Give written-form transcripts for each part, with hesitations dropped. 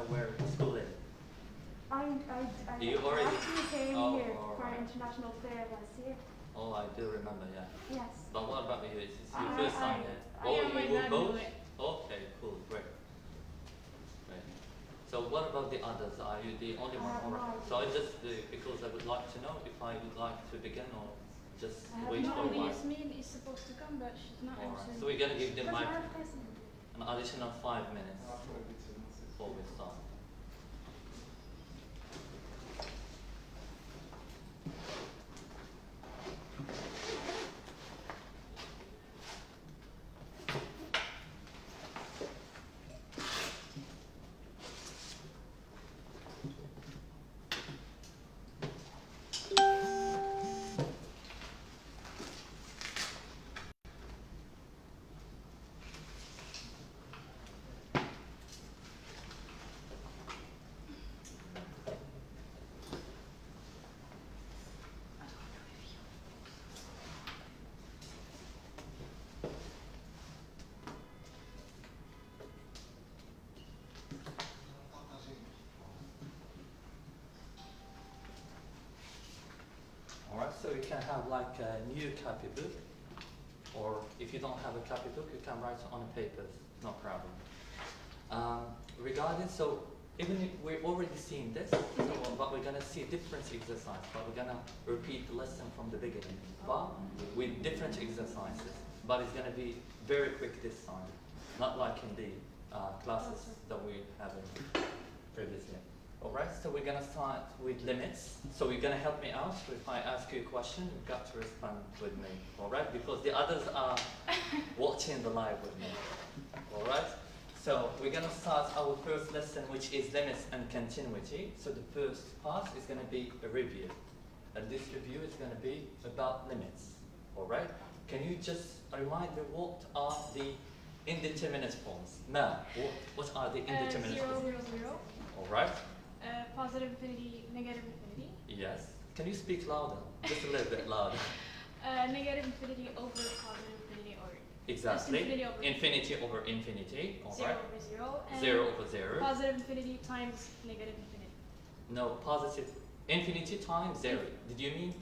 know where the school is? I You already actually came oh, here all for right. an international fair last year. Oh, I do remember, yeah. Yes. But what about you? Is this your I- first time I- here? I Oh, am you my were dad both? knew it. Okay, cool, great. Great. So what about the others? Are you the only one? have All no right. idea. So I just because I would like to know if I would like to begin or just I have wait no for a idea. while. Yasmin is supposed to come, but she's not. All right. So we're gonna give them That's like our president. an additional 5 minutes before we start. Alright, so you can have like a new copybook, or if you don't have a copybook, you can write on a paper, no problem. Regarding, so even if we're already seeing this, so, but we're gonna see different exercise, but we're gonna repeat the lesson from the beginning, but with different exercises. But it's gonna be very quick this time, not like in the classes that we had previously. Alright, so we're gonna start with limits. So you're gonna help me out. So if I ask you a question, you've got to respond with me. Alright, because the others are watching the live with me. Alright, so we're gonna start our first lesson, which is limits and continuity. So the first part is gonna be a review. And this review is gonna be about limits. Alright, can you just remind me what are the indeterminate forms? Ma, what are the indeterminate 0, forms? 0, 0. Alright. Positive infinity, negative infinity. Yes. Can you speak louder? Just a little bit louder. Negative infinity over positive infinity, or Exactly. infinity over Infinity over infinity. All 0 right. over 0. And 0 over 0. Positive infinity times negative infinity. No, positive infinity times 0. Did you mean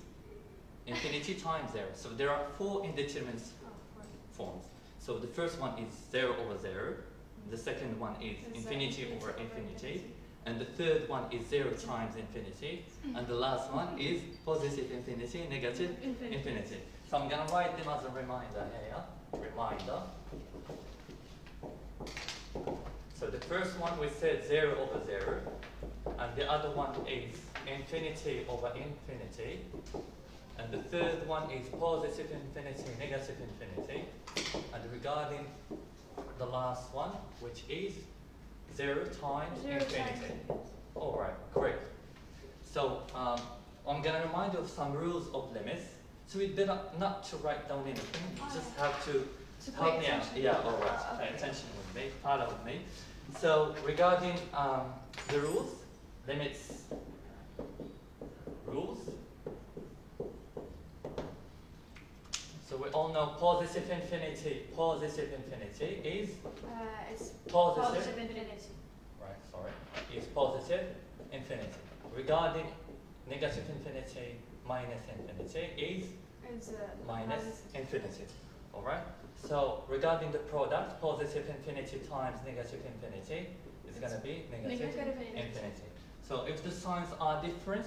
infinity times 0? So there are 4 indeterminate forms. So the first one is 0 over 0. The second one is infinity over infinity. And the third one is 0 times infinity. And the last one is positive infinity, negative infinity. So I'm going to write them as a reminder here. Reminder. So the first one we said 0 over 0. And the other one is infinity over infinity. And the third one is positive infinity, negative infinity. And regarding the last one, which is 0 times infinity. All right, great. So I'm going to remind you of some rules of limits. So we did not to write down anything. You just have to help me out. Yeah, all right. Pay attention with me. Follow me. So regarding the rules, limits, rules. So we all know positive infinity is It's positive infinity. right, sorry, is positive infinity. Regarding negative infinity minus infinity is It's minus infinity. Alright? So regarding the product, positive infinity times negative infinity is going to be negative infinity. So if the signs are different,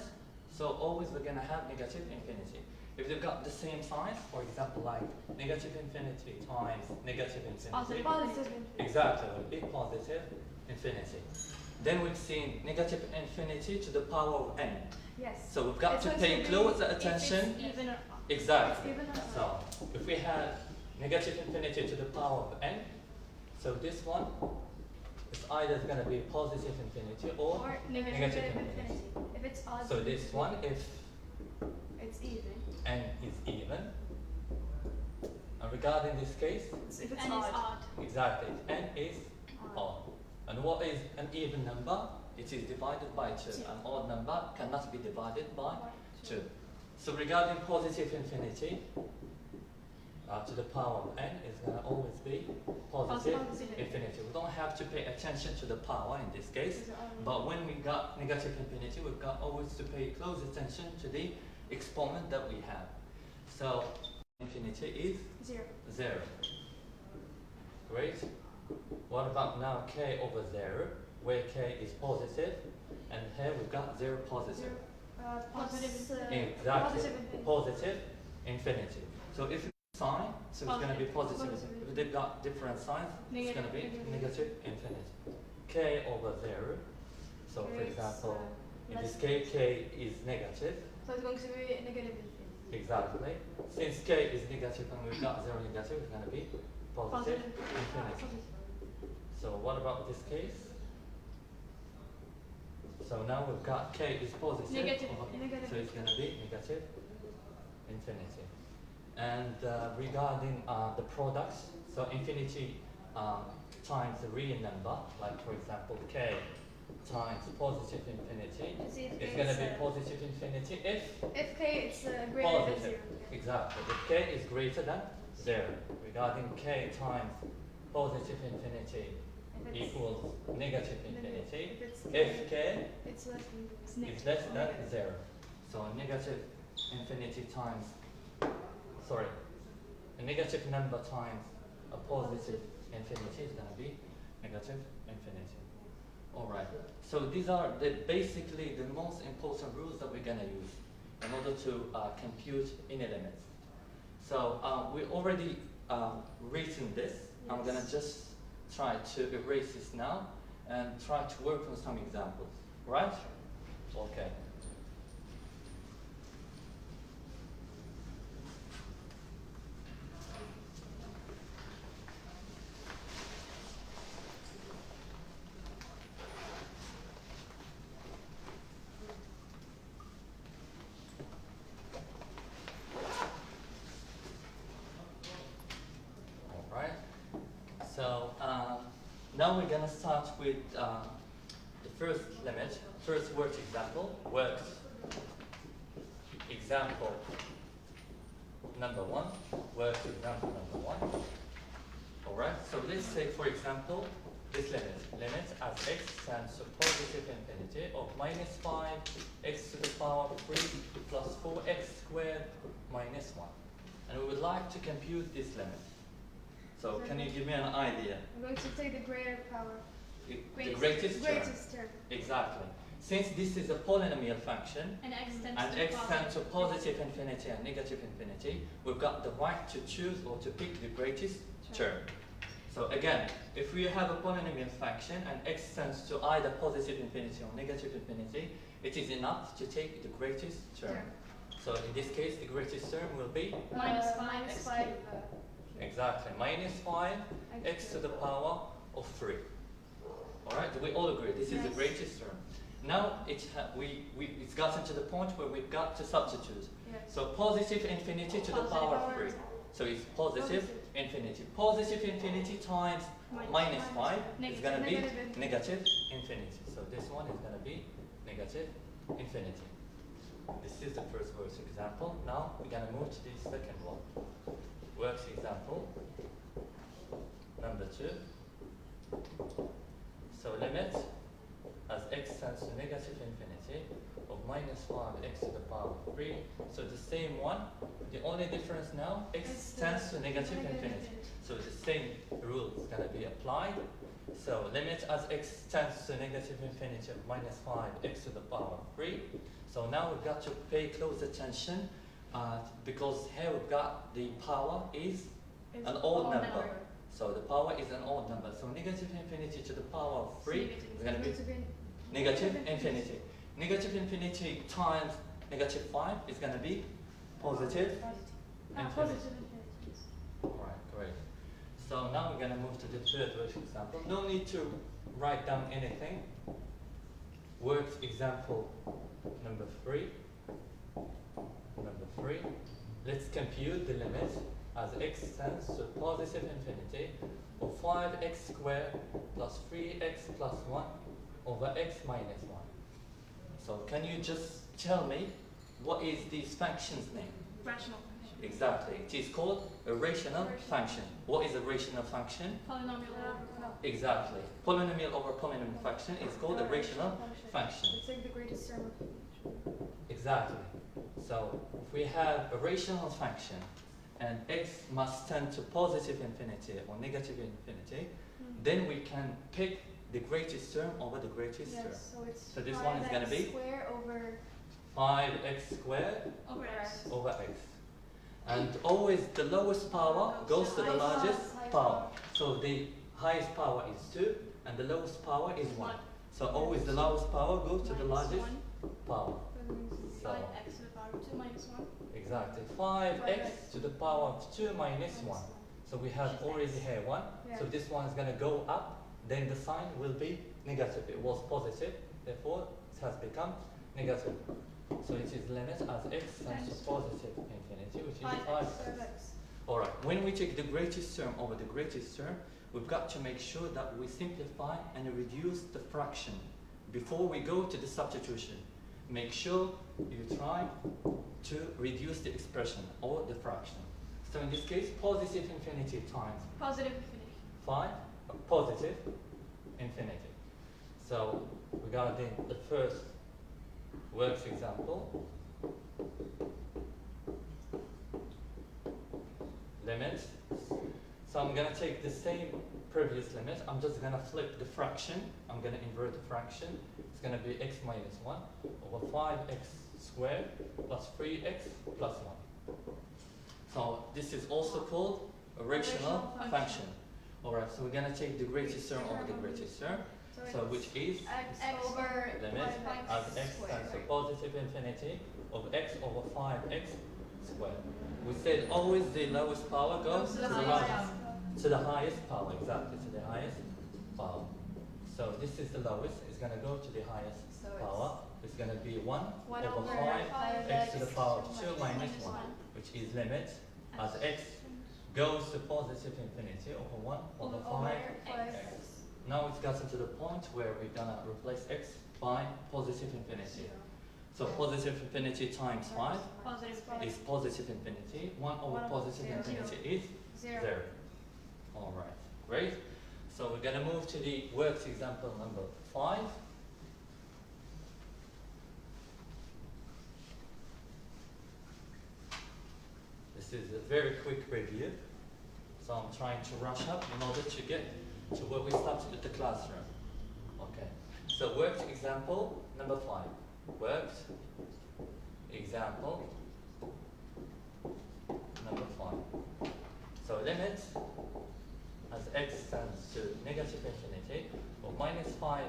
so always we're going to have negative infinity. If they've got the same signs, for example, like negative infinity times negative infinity. Positive infinity. Exactly, would be positive infinity. Then we've seen negative infinity to the power of n. Yes. So we've got to pay close attention. Even or Exactly. Even or So if we had negative infinity to the power of n, so this one is either going to be positive infinity or negative infinity. If it's odd, So this one, if it's even. n is even, and regarding this case, If it's and odd. it's odd. exactly, n is odd. And what is an even number? It is divided by 2. An odd number cannot be divided by 2. So regarding positive infinity, to the power of n is going to always be positive Positive. infinity. We don't have to pay attention to the power in this case, but when we got negative infinity, we've got always to pay close attention to the exponent that we have. So infinity is 0. 0. Great. What about now k over 0, where k is positive, and here we've got 0 positive. Positive. Exactly. Positive infinity. Positive infinity. So if it's sign, so it's going to be positive. Positive. If they've got different signs, it's going to be negative infinity. K over 0. So for example, in this case, k is negative. So it's going to be negative infinity. Exactly. Since k is negative and we've got 0 negative, it's going to be positive infinity. So what about this case? So now we've got k is positive. Negative. So it's going to be negative infinity. And regarding the products, so infinity times a real number, like for example k times positive infinity, it's going to be positive infinity If k is greater than positive. 0. Exactly. If k is greater than 0. Regarding k times positive infinity equals negative infinity, if k It's less is less than 0. So negative infinity times, sorry, a negative number times a positive infinity is going to be negative infinity. Alright, so these are basically the most important rules that we're going to use in order to compute any limits. So we already written this. I'm going to just try to erase this now and try to work on some examples, right? Okay. So now we're going to start with the first limit, first work example, works example number 1, works example number 1. Alright, so let's say for example, this limit as x tends to positive infinity of minus 5 x to the power of 3 plus 4x squared minus 1. And we would like to compute this limit. So can you give me an idea? I'm going to take the greater power. The greatest term. Exactly. Since this is a polynomial function, And x and tends to positive infinity and negative infinity, we've got the right to choose or to pick the greatest term. So again, if we have a polynomial function and x tends to either positive infinity or negative infinity, it is enough to take the greatest term. So in this case, the greatest term will be minus 5 exactly minus 5 x to the power of 3. Alright, do we all agree? This is the greatest term. Now it's gotten to the point where we've got to substitute. So positive infinity to the power of 3. So it's positive infinity. Positive infinity times minus 5 is going to be negative infinity. So this one is going to be negative infinity. This is the first works example. Now we're going to move to the second one. Works example number 2. So limit as x tends to negative infinity of minus 5x to the power of 3. So the same one. The only difference now, x tends to negative infinity. So the same rule is going to be applied. So limit as x tends to negative infinity of minus 5x to the power of 3. So now we've got to pay close attention because here we've got the power is an odd number. So the power is an odd number. So negative infinity to the power of 3 is going to be negative infinity. Negative infinity times negative 5 is going to be positive infinity. Alright, great. So now we're going to move to the third work example. No need to write down anything. Works example number 3. Number 3. Let's compute the limit as x tends to positive infinity of 5x squared plus 3x plus 1 over x minus 1. So can you just tell me what is this function's name? Rational function. Exactly. It is called a rational function. What is a rational function? Polynomial over. Exactly. Polynomial over polynomial function is called a rational function. It's like the greatest term of Exactly. So if we have a rational function and x must tend to positive infinity or negative infinity, then we can pick the greatest term over the greatest term. Yes, so it's So this one is going to be square over 5x squared Over x. over x. And always the lowest power goes to the largest power. So the highest power is 2 and the lowest power is 1. So always the lowest power goes to the largest power. So 5x to the power of 2 minus 1. exactly 5x to the power of 2 minus 1. So we have already here 1. So this one is going to go up, then the sign will be negative. It was positive, therefore it has become negative. So it is limit as x tends to positive infinity, which is 5x. Alright, when we take the greatest term over the greatest term, we've got to make sure that we simplify and reduce the fraction before we go to the substitution. Make sure you try to reduce the expression or the fraction. So in this case, positive infinity times Positive infinity. 5, positive infinity. So we got the first works example. Limit. So I'm going to take the same previous limit. I'm just going to flip the fraction. I'm going to invert the fraction. It's going to be x minus 1 over 5x squared plus 3x plus 1. So this is also called a rational function. Alright, so we're going to take the greatest term over the greatest term. So which is x over limit as x tends to positive infinity of x over 5x squared. We said always the lowest power goes to the highest power, exactly, to the highest power. So this is the lowest, it's going to go to the highest power. It's going to be 1 over 5 x to the power of 2 minus 1, which is limit as x goes to positive infinity over 1 over 5x. Now it's gotten to the point where we're going to replace x by positive infinity. So positive infinity times 5 is positive infinity. 1 over positive infinity is 0. Alright, great. So we're going to move to the works example number 5. This is a very quick review. So I'm trying to rush up in order to get to where we started at the classroom. Okay. So worked example number 5. Worked example number 5. So limit as x tends to negative infinity of minus 5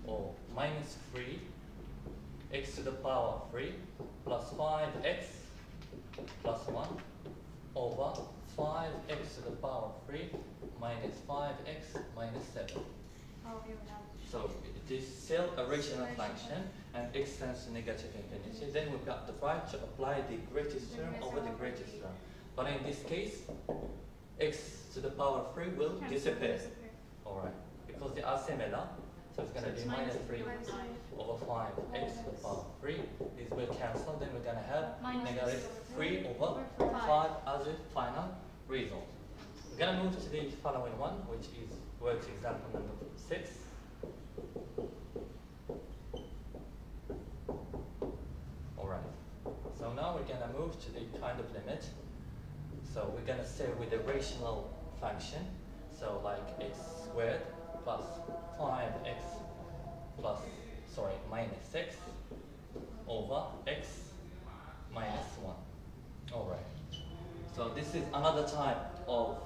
or minus 3 x to the power of 3 plus 5x plus 1 over 5x to the power of 3 minus 5x minus 7. So it is still a rational function and x tends to negative infinity. Then we've got the right to apply the greatest term over the greatest term. But in this case, x to the power of 3 will disappear. Alright, because they are similar. So it's going to be minus 3 over 5x to the power of 3. These will cancel. Then we're going to have negative 3 over 5 as a final result. We're going to move to the following one, which is works example number 6. Alright, so now we're going to move to the kind of limit. So we're going to stay with the rational function. So like x squared plus 5x minus 6 over x minus 1. Alright. So this is another type of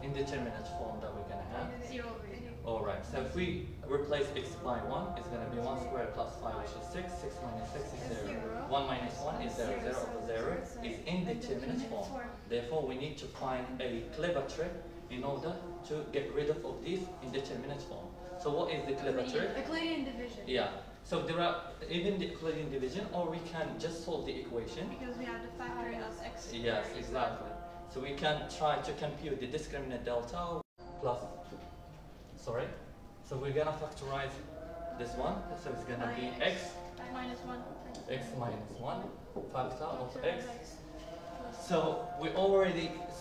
indeterminate form that we're going to have. 0 over 0. Alright, so if we replace x by 1, it's going to be 1 squared plus 5, which is 6. 6 minus 6 is 0. 1 minus 1 is 0. 0 over 0 is indeterminate form. Therefore, we need to find a clever trick in order to get rid of these indeterminate form. So what is the clever trick? Euclidean division. Yeah. So there are even the Euclidean division, or we can just solve the equation. Because we have to factor it as x. Yes, exactly. So we can try to compute the discriminant delta plus, so we're gonna factorize this one. So it's gonna be x minus 1. x minus 1 factor of Factor x. of x.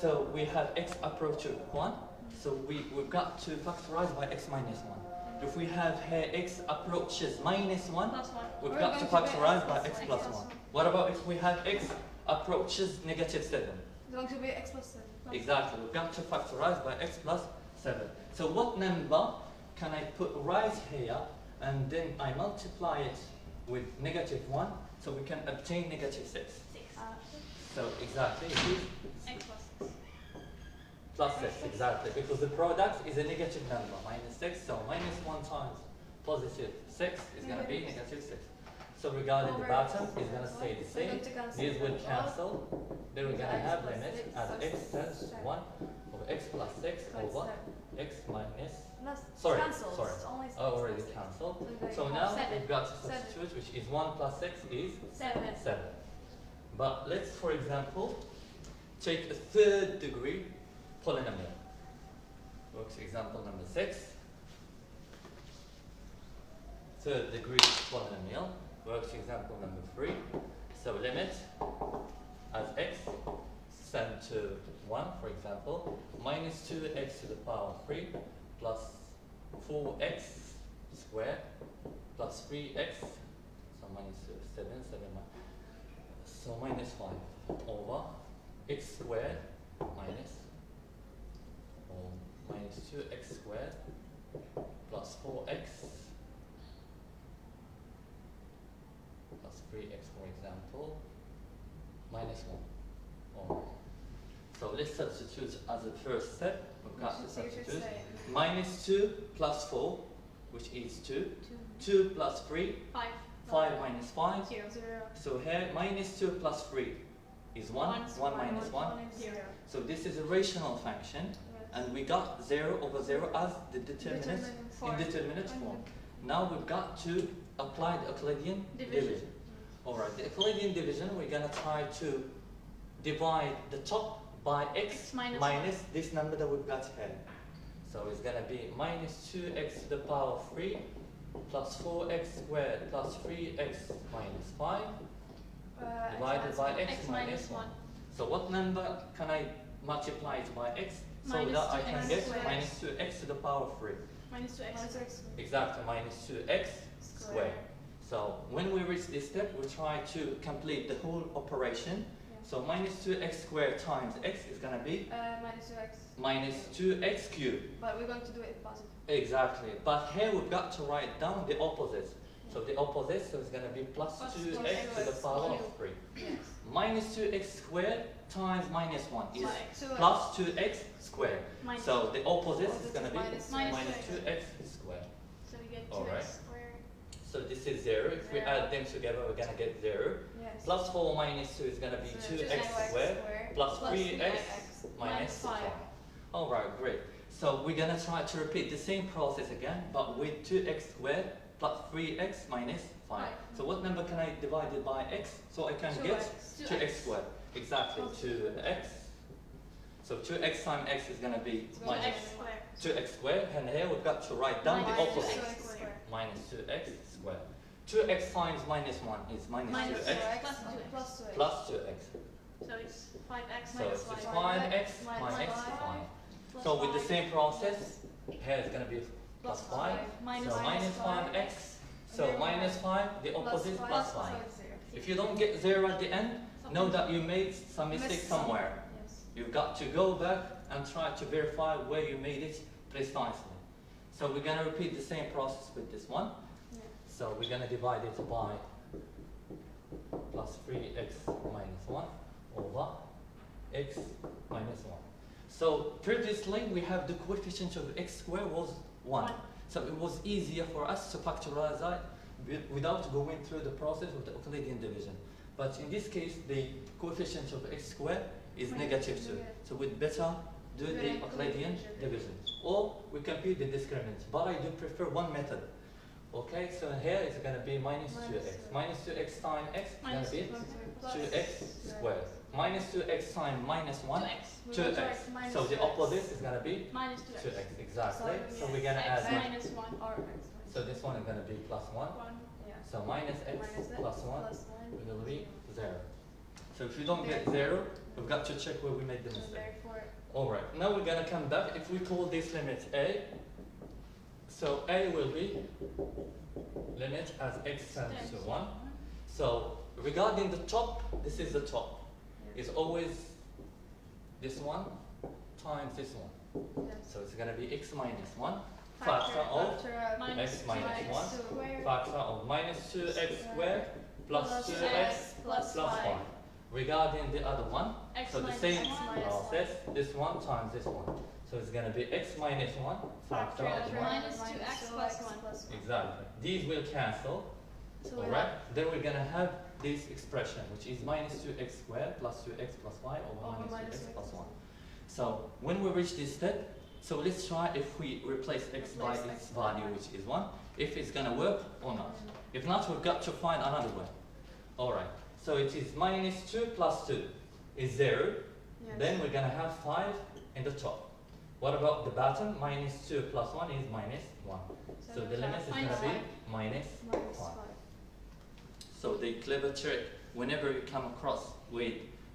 So we have x approaching 1. So we've got to factorize by x minus 1. If we have here x approaches minus 1, Plus 1. we've We're got to going to be factorize x by plus x one. plus 1. What about if we have x approaches negative 7? It's going to be x plus 7. Exactly, we've got to factorize by x plus 7. So what number can I put right here and then I multiply it with negative 1 so we can obtain negative 6? 6. So exactly, it is X plus 6. plus 6, exactly, because the product is a negative number, minus 6, so minus 1 times positive 6 is going to be negative 6. So regarding the bottom, it's going to stay the same. These will cancel. Then we're going to have limit as x tends 1 over x plus 6 over x minus. Sorry, sorry. Already cancelled. So now we've got to substitute, which is 1 plus 6 is 7. 7. But let's, for example, take a third degree polynomial. Works example number 6. Third degree polynomial. Works example number 3. So limit as x send to 1, for example, minus 2x to the power of 3 plus 4x squared plus 3x, so minus 7, 7 so minus 5 over x squared minus, or minus 2x squared plus 4x plus 3x, for example, minus 1. Or, so let's substitute as a first step. We've got to substitute minus 2 plus 4, which is 2. 2 plus 3, 5. 5 minus 5. 0. So here, minus 2 plus 3 is 1. 1 minus 1. 0. So this is a rational function, and we got 0 over 0 as the determinant indeterminate form. Now we've got to apply the Euclidean division. Alright, the Euclidean division, we're going to try to divide the top by x minus this number that we've got here. So it's going to be minus 2x to the power of 3 plus 4x squared plus 3x minus 5 divided by x minus 1. So what number can I multiply it by x so Minus that I can 2x get squared. minus 2x to the power of 3? Minus 2x. Exactly, minus 2x squared. So when we reach this step, we try to complete the whole operation. So minus 2x squared times x is going to be Minus 2x. minus 2x cubed. But we're going to do it positive. Exactly. But here we've got to write down the opposite. So the opposite, so it's going to be plus 2x to the power of 3. Yes. Minus 2x squared times minus 1 is X. plus 2x squared. Minus So the opposite is going to be Minus minus 2x. 2x squared. So we get 2x Alright. squared. So this is 0. If we add them together, we're going to get 0. Yes. Plus 4 minus 2 is going to be So 2x squared plus 3x minus 5. Alright, great. So we're going to try to repeat the same process again, but with 2x squared plus 3x minus 5. So what number can I divide it by x? So I can get 2x squared. Exactly, 2x. So 2x times x is going to be minus 2x squared. And here we've got to write down the opposite. Minus 2x squared. 2x times minus 1 is minus 2x plus 2x. So it's 5x So minus it's 5. 5x minus 5. So with the same process, here it's going to be plus 5. So minus 5x. So minus 5, the opposite plus 5. If you don't get 0 at the end, know that you made some mistake somewhere. You've got to go back and try to verify where you made it precisely. So we're going to repeat the same process with this one. So we're going to divide it by plus 3x minus 1 over x minus 1. So previously we have the coefficient of x squared was 1. So it was easier for us to factorize that without going through the process of the Euclidean division. But in this case, the coefficient of x squared is negative 2. So we'd better do the Euclidean division. Or we compute the discriminant. But I do prefer one method. Okay, so here it's going to be minus 2x. Minus 2x times x is going to be 2x squared. Minus 2x times minus 1, 2x. So the opposite is going to be minus 2x. Exactly. So we're going to add x them. minus 1 or x. So this one is going to be plus 1. So minus x plus 1 will be 0. So if you don't get 0, we've got to check where we made the So mistake. therefore, Alright, now we're going to come back. If we call this limit a, so a will be limit as x tends to 1. So regarding the top, this is the top. It's always this one times this one. yes. So it's going to be x minus 1 factor of x minus 1 factor of minus 2x squared plus 2x plus 5. Regarding the other one, X so the minus same one. process, this one times this one. So it's going to be x minus 1 factor of 1. Minus 2x plus 1. Exactly. These will cancel. So we Alright. Then we're going to have this expression, which is minus 2x squared plus 2x plus 5 over minus 2x plus 1. So when we reach this step, so let's try if we replace x by its value, which is 1, if it's going to work or not. If not, we've got to find another way. Alright. So it is minus 2 plus 2 is 0. Yes. Then we're going to have 5 in the top. What about the bottom? Minus 2 plus 1 is minus 1. So the limit is going to be minus 5. minus 5. So the clever trick, whenever you come across with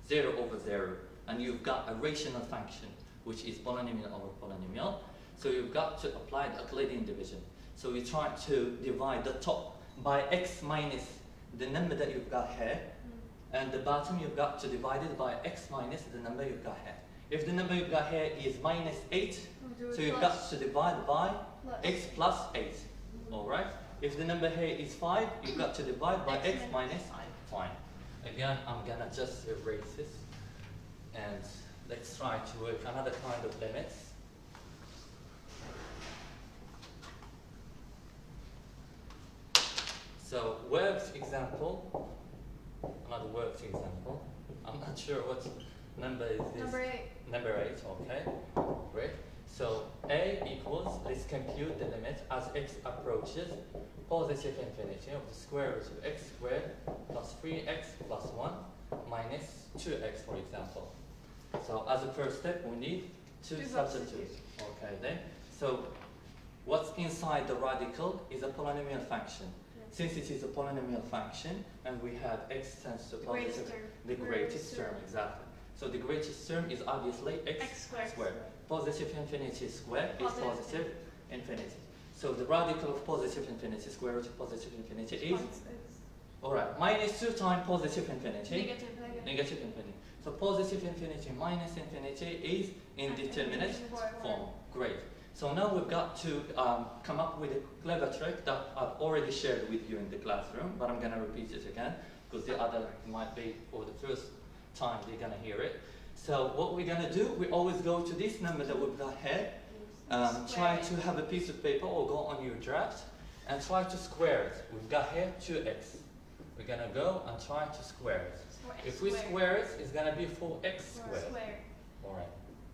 0 over 0, and you've got a rational function, which is polynomial over polynomial, so you've got to apply the Euclidean division. So you try to divide the top by x minus the number that you've got here, and the bottom you've got to divide it by x minus the number you've got here. If the number you've got here is minus 8, so you've got to divide by x plus 8. Alright? If the number here is 5, you've got to divide by x minus 5. Again, I'm gonna just erase this, and let's try to work another kind of limits. So works example, another works example. I'm not sure what number is this. Number 8. Number 8, okay, great. So a equals, let's compute the limit as x approaches positive infinity of the square root of x squared plus 3x plus 1 minus 2x, for example. So as a first step, we need to substitute. Okay then. So what's inside the radical is a polynomial function. Since it is a polynomial function and we have x tends to positive, the greatest term, exactly. So the greatest term is obviously x squared. Positive infinity squared is positive infinity. So the radical of positive infinity, square root of positive infinity is, alright, minus 2 times positive infinity, negative infinity. So positive infinity minus infinity is indeterminate form. Great. So now we've got to come up with a clever trick that I've already shared with you in the classroom, but I'm going to repeat it again because the other might be for the first time they're going to hear it. So what we're going to do, we always go to this number that we've got here, try to have a piece of paper or go on your draft and try to square it. We've got here 2x. We're going to go and try to square it. If we square it, it's going to be 4x squared. Alright.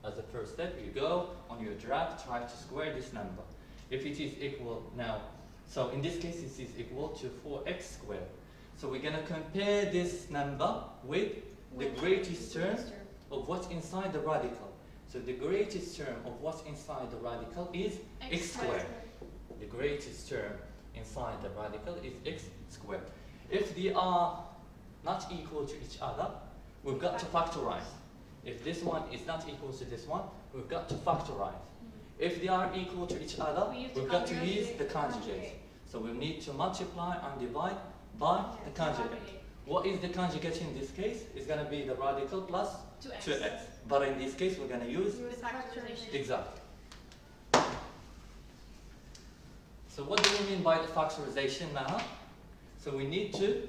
As the first step, you go on your draft, try to square this number. If it is equal now, so in this case it is equal to 4x squared. So we're going to compare this number with the greatest term of what's inside the radical. So the greatest term of what's inside the radical is x squared. The greatest term inside the radical is x squared. If they are not equal to each other, we've got to factorize. If this one is not equal to this one, we've got to factorize. If they are equal to each other, we've got to use the conjugate. So we need to multiply and divide by the conjugate. What is the conjugate in this case? It's going to be the radical plus 2x. But in this case, we're going to use exactly. So what do we mean by the factorization now? So we need to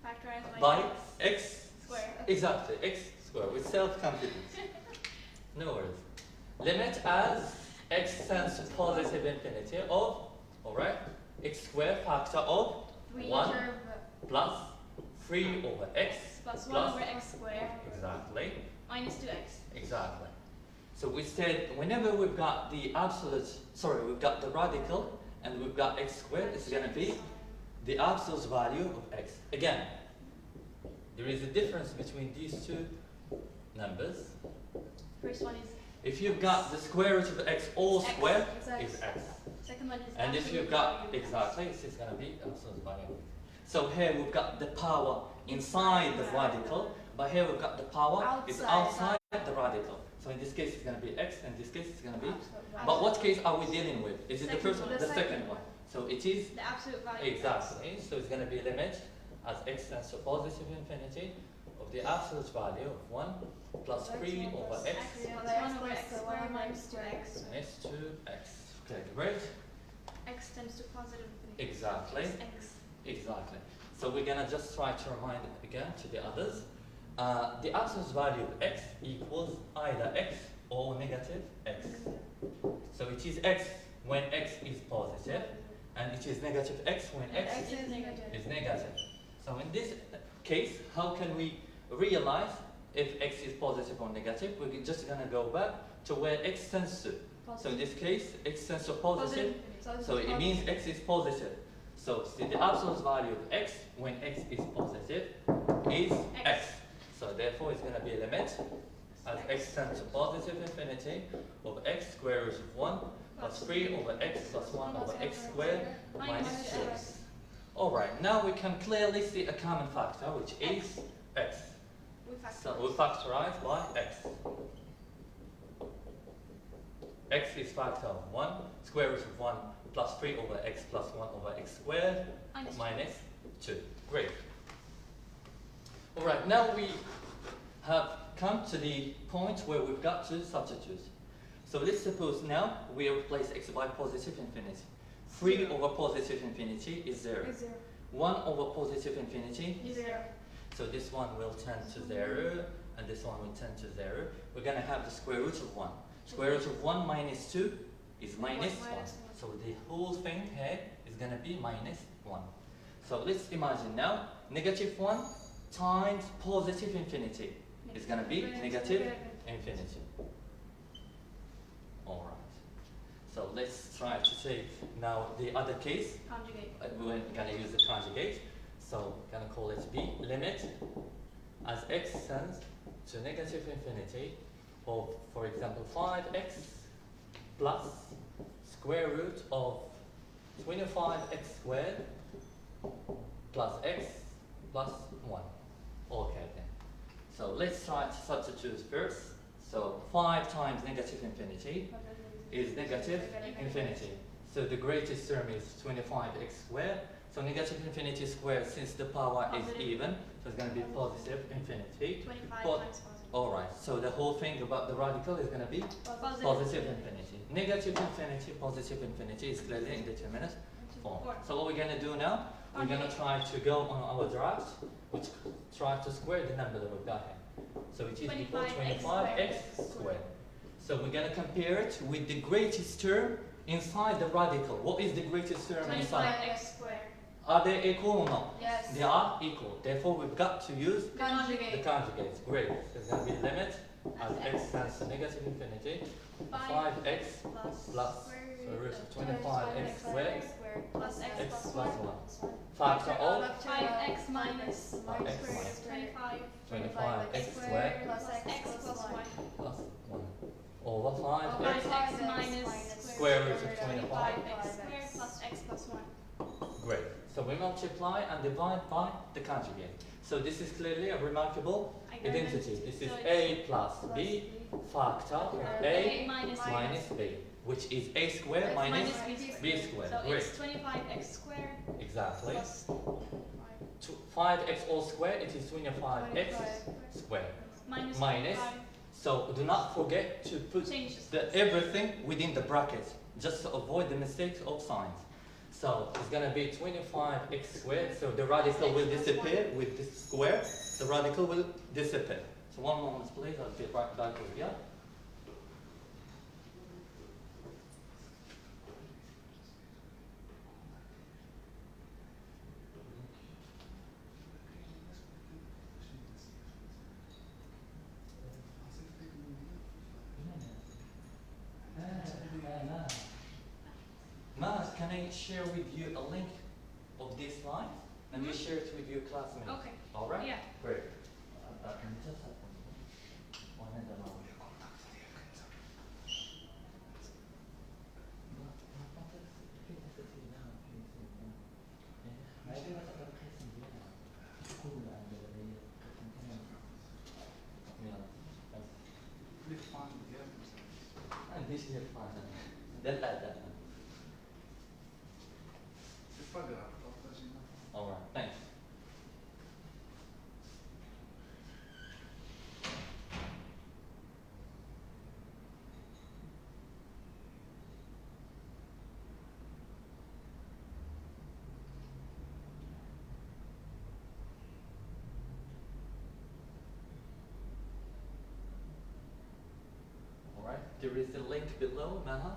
Factorize by x square. Exactly, x squared with self-confidence. No worries. Limit as x tends to positive infinity of, alright, x squared factor of 1 plus 3 over x Plus 1 over x squared exactly. minus 2x. Exactly. So we said whenever we've got the absolute, we've got the radical and we've got x squared, it's going to be the absolute value of x. Again, there is a difference between these two numbers. First one is If you've got the square root of x all squared, is x. second one is And if you've got, exactly, it's going to be absolute value. So here we've got the power inside the radical, but here we've got the power is Outside. outside the radical. So in this case it's going to be x, in this case it's going to be. Absolute But what case are we dealing with? Is it the Second first one? one. The second one. So it is The absolute value. exactly. So it's going to be limit as x tends to positive infinity of the absolute value of 1 plus 3 over x Plus 1 over x squared minus 2x. minus 2x. Okay, great. X tends to positive infinity. Exactly. Plus x. Exactly. So we're going to just try to remind it again to the others. The absolute value of x equals either x or negative x. So it is x when x is positive, and it is negative x when x X is negative. is negative. So in this case, how can we realize if x is positive or negative? We're just going to go back to where x tends to. So in this case, x tends to positive, so it means x is positive. So see, the absolute value of x when x is positive is x. So therefore it's going to be a limit as x tends to positive infinity of x square root of 1 plus 3 over x plus 1 over x squared minus 2x. Alright, now we can clearly see a common factor, which is x. So we factorize by x. X is factor of 1, square root of 1 plus 3 over x plus 1 over x squared minus 2. Great. Alright, now we have come to the point where we've got to substitute. So let's suppose now we replace x by positive infinity. 3 over positive infinity is 0. 1 over positive infinity, 0. so this one will tend to 0, and this one will tend to 0. We're going to have the square root of 1. Square root of 1 minus 2 is minus 1. So the whole thing here is going to be minus 1. So let's imagine now, negative 1 times positive infinity is going to be negative infinity. Alright. So let's try to take now the other case. Conjugate. We're going to use the conjugate. So we're going to call it b, limit as x tends to negative infinity of, for example, 5x plus square root of 25x squared plus x plus 1. Okay then. So let's try to substitute first. So 5 times negative infinity is negative infinity. So the greatest term is 25x squared. So negative infinity squared, since the power is even, so it's going to be positive infinity. 25 But- times positive. Alright, so the whole thing about the radical is going to be positive infinity. Negative infinity, positive infinity is clearly indeterminate form. So what we're going to do now, we're going to try to go on our draft, which try to square the number that we've got here. So it is equal to 25x squared. So we're going to compare it with the greatest term inside the radical. What is the greatest term inside? 25x squared. Are they equal or not? Yes. They are equal. Therefore, we've got to use the Conjugate. conjugates. Great. So it's going to be limit as x tends to negative infinity. 5x plus so root of 25x squared Plus x x plus plus 1. 1. Factor of 5x minus 1 X squared minus is 25 25x squared plus x plus 1. plus 1 over 5x 5x minus square root of 25. 25x squared plus x plus 1. Great. So we multiply and divide by the conjugate. So this is clearly a remarkable identity. This is a plus b factor of a minus b, which is a squared minus b squared. So Great. it's 25x squared Exactly. plus 5x all squared, it is 25x squared. minus Minus. 25. So do not forget to put Change the everything within the bracket, just to avoid the mistakes of signs. So it's going to be 25x squared, so the radical will disappear with this square, the radical will disappear. So one moment please, I'll get right back over here. Mas, can I share with you a link of this slide? And you share it with your classmates. Okay. Alright? Yeah. Great. مفيش غير فاهم. ده. C'est pas grave, partagez-moi. Alright, thanks. Alright, there is a link below, Maha.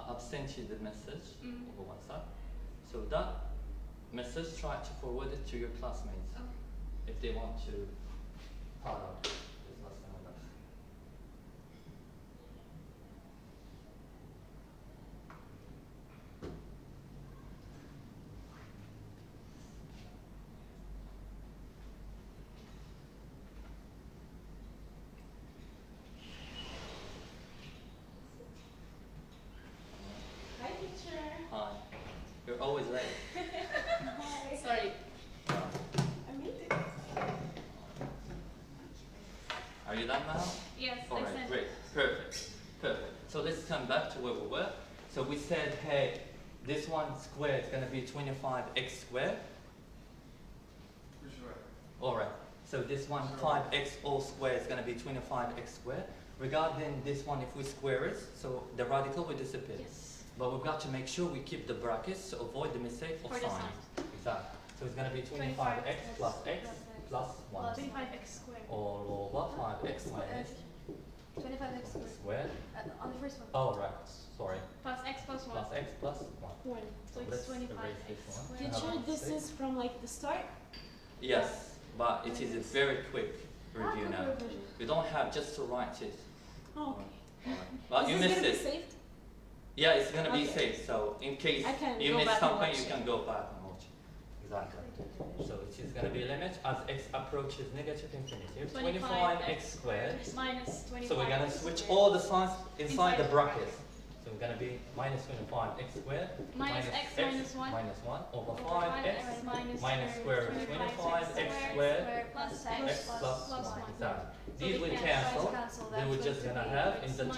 I've sent you the message over WhatsApp. So that message, try to forward it to your classmates if they want to part of this lesson with us. Hi, teacher. Hi. You're always late. Sorry. I made it. Are you done now? Yes, All right, great, perfect. So let's come back to where we were. So we said, hey, this one squared is going to be 25x squared. Which way? All right. So this one 5x all squared is going to be 25x squared. Regarding this one, if we square it, so the radical will disappear. Yes. But we've got to make sure we keep the brackets to avoid the mistake of For the sign. sign. Exactly. So it's going to be 25x plus x plus 1. 25x squared. All over 5x minus 25x squared. squared. On the first one. Oh, right. Sorry. Plus x plus 1. Plus x plus 1. 1. So Let's it's erase 25x this one. squared. Teacher, This is from like the start? Yes, but it is a very quick review quick now. revision. We don't have just to write it. Oh, okay. Alright. But you Is this missed gonna it. be saved? Yeah, it's gonna be Okay. safe. So in case I can you go miss back and something, watch you it. can go back and watch it. Exactly. So it is gonna be a limit as x approaches negative infinity. 25x squared. Minus 25. So we're gonna switch all the signs inside the brackets. So we're gonna be minus 25x squared Minus x minus 1. minus 1 over Over 5x minus square root of 25x squared plus x plus plus 1. 1. Exactly. So These we will cancel. cancel. Then we're just gonna have in the top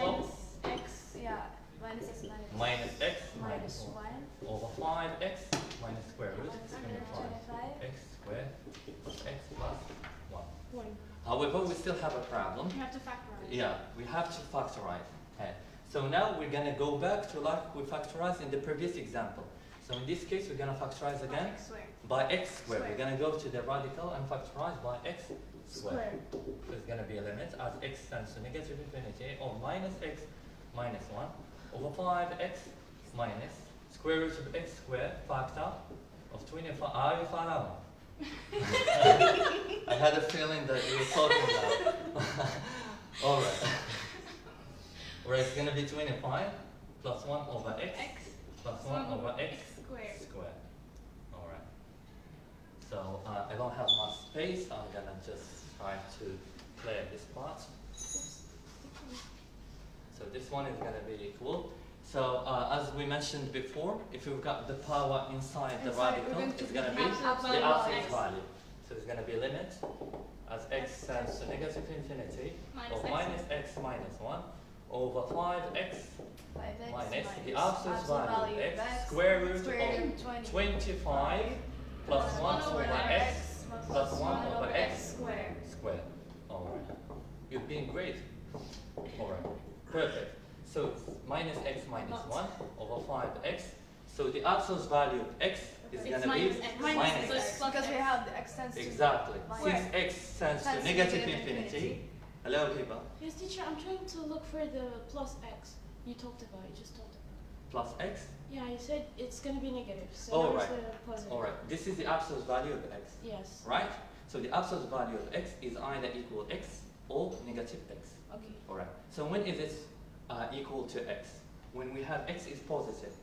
Minus x. Yeah. Minus x minus. minus x Minus 1. over 5x minus square root of 25. 25x squared x plus 1. 1. However, we still have a problem. You have to factorize. Yeah, we have to factorize. Okay. So now we're gonna go back to like we factorized in the previous example. So in this case, we're gonna factorize again X squared. by x squared. We're Squared. gonna go to the radical and factorize by x squared. Square. So it's gonna be a limit as x tends to negative infinity or minus x minus 1 over 5x minus square root of x squared factor of 25. Ah, you found out. I had a feeling that you were talking about. All right. Where it's gonna be 25 plus 1 over x plus 1 over x squared. squared. All right. So I don't have much space. I'm gonna just try to clear this part. So this one is gonna be equal. So as we mentioned before, if you've got the power inside the Inside, we're radical, going to it's gonna be absolute the value of absolute x. value. So it's gonna be a limit as x tends to negative infinity of minus x minus 1 over 5x 5x minus the absolute value of x square root of 25 plus 1 over x plus 1 over x squared. squared. Alright. You've been great. Alright. Perfect. So it's minus x minus 1 over 5x. So the absolute value of x is It's going to be minus x. minus So it's x. plus Because we x. have the x tends to Exactly. minus. Since x tends to Tends to negative negative infinity. Hello, people. Yes, teacher, I'm trying to look for the plus x you talked about. You just talked about. Plus x. Yeah, you said it's gonna be negative. So Oh, where's right. the positive? Alright. This is the absolute value of x. Yes. Right? So the absolute value of x is either equal x or negative x. Okay. Alright. So when is it equal to x? When we have x is positive.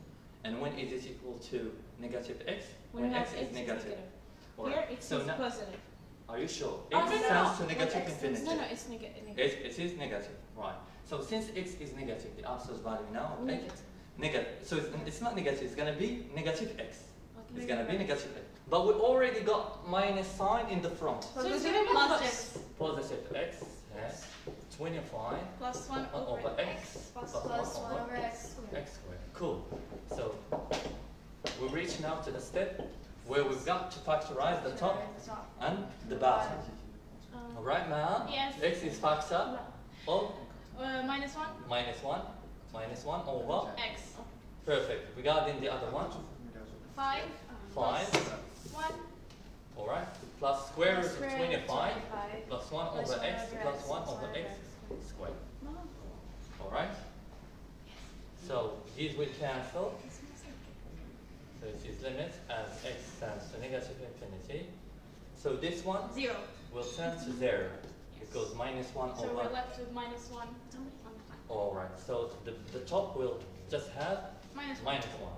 And when is it equal to negative x? When we have x is negative. Here Alright. it's So now, positive. are you sure? Oh, X no, no, tends no. to negative When X tends- infinity. No, no, it's negative. It is negative, right. So since x is negative, the absolute value now of x, Negative. negative. So it's not negative, it's going to be negative x. Okay. It's going to be negative x. But we already got minus sign in the front. So So it's it's gonna gonna be be Plus plus. x Positive x, yes. 25 plus 1 over x plus plus 1 to the step where we've got to factorize the top and the bottom. Alright, Ma? Yes. X is factor of Minus 1. minus 1 over. X. Perfect. Regarding the other one, 5. 5. 1. Alright. Plus square root of Square root 25 25 plus 1 plus over 1 x over plus x 1 plus over 1 x over squared. Alright? So these will cancel. So it is limit as x tends to negative infinity. So this one 0. will turn to 0 because minus 1 So over. we're left with minus 1. Alright, so the top will just have Minus 1. minus 1.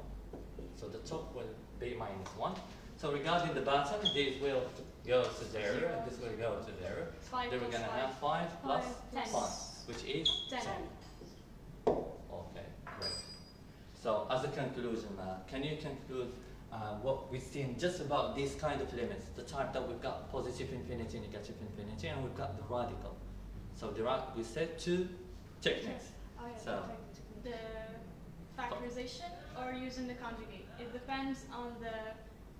So the top will be minus 1. So regarding the bottom, these will go to 0 and this will go to 0. 5 Then we're plus going to 5. have 5 plus 10. 5, which is 10. 10. Okay, great. So as a conclusion, can you conclude what we've seen just about these kind of limits, the type that we've got positive infinity, negative infinity, and we've got the radical. So we said 2 techniques. Oh, yeah, So- The factorization or using the conjugate. It depends on the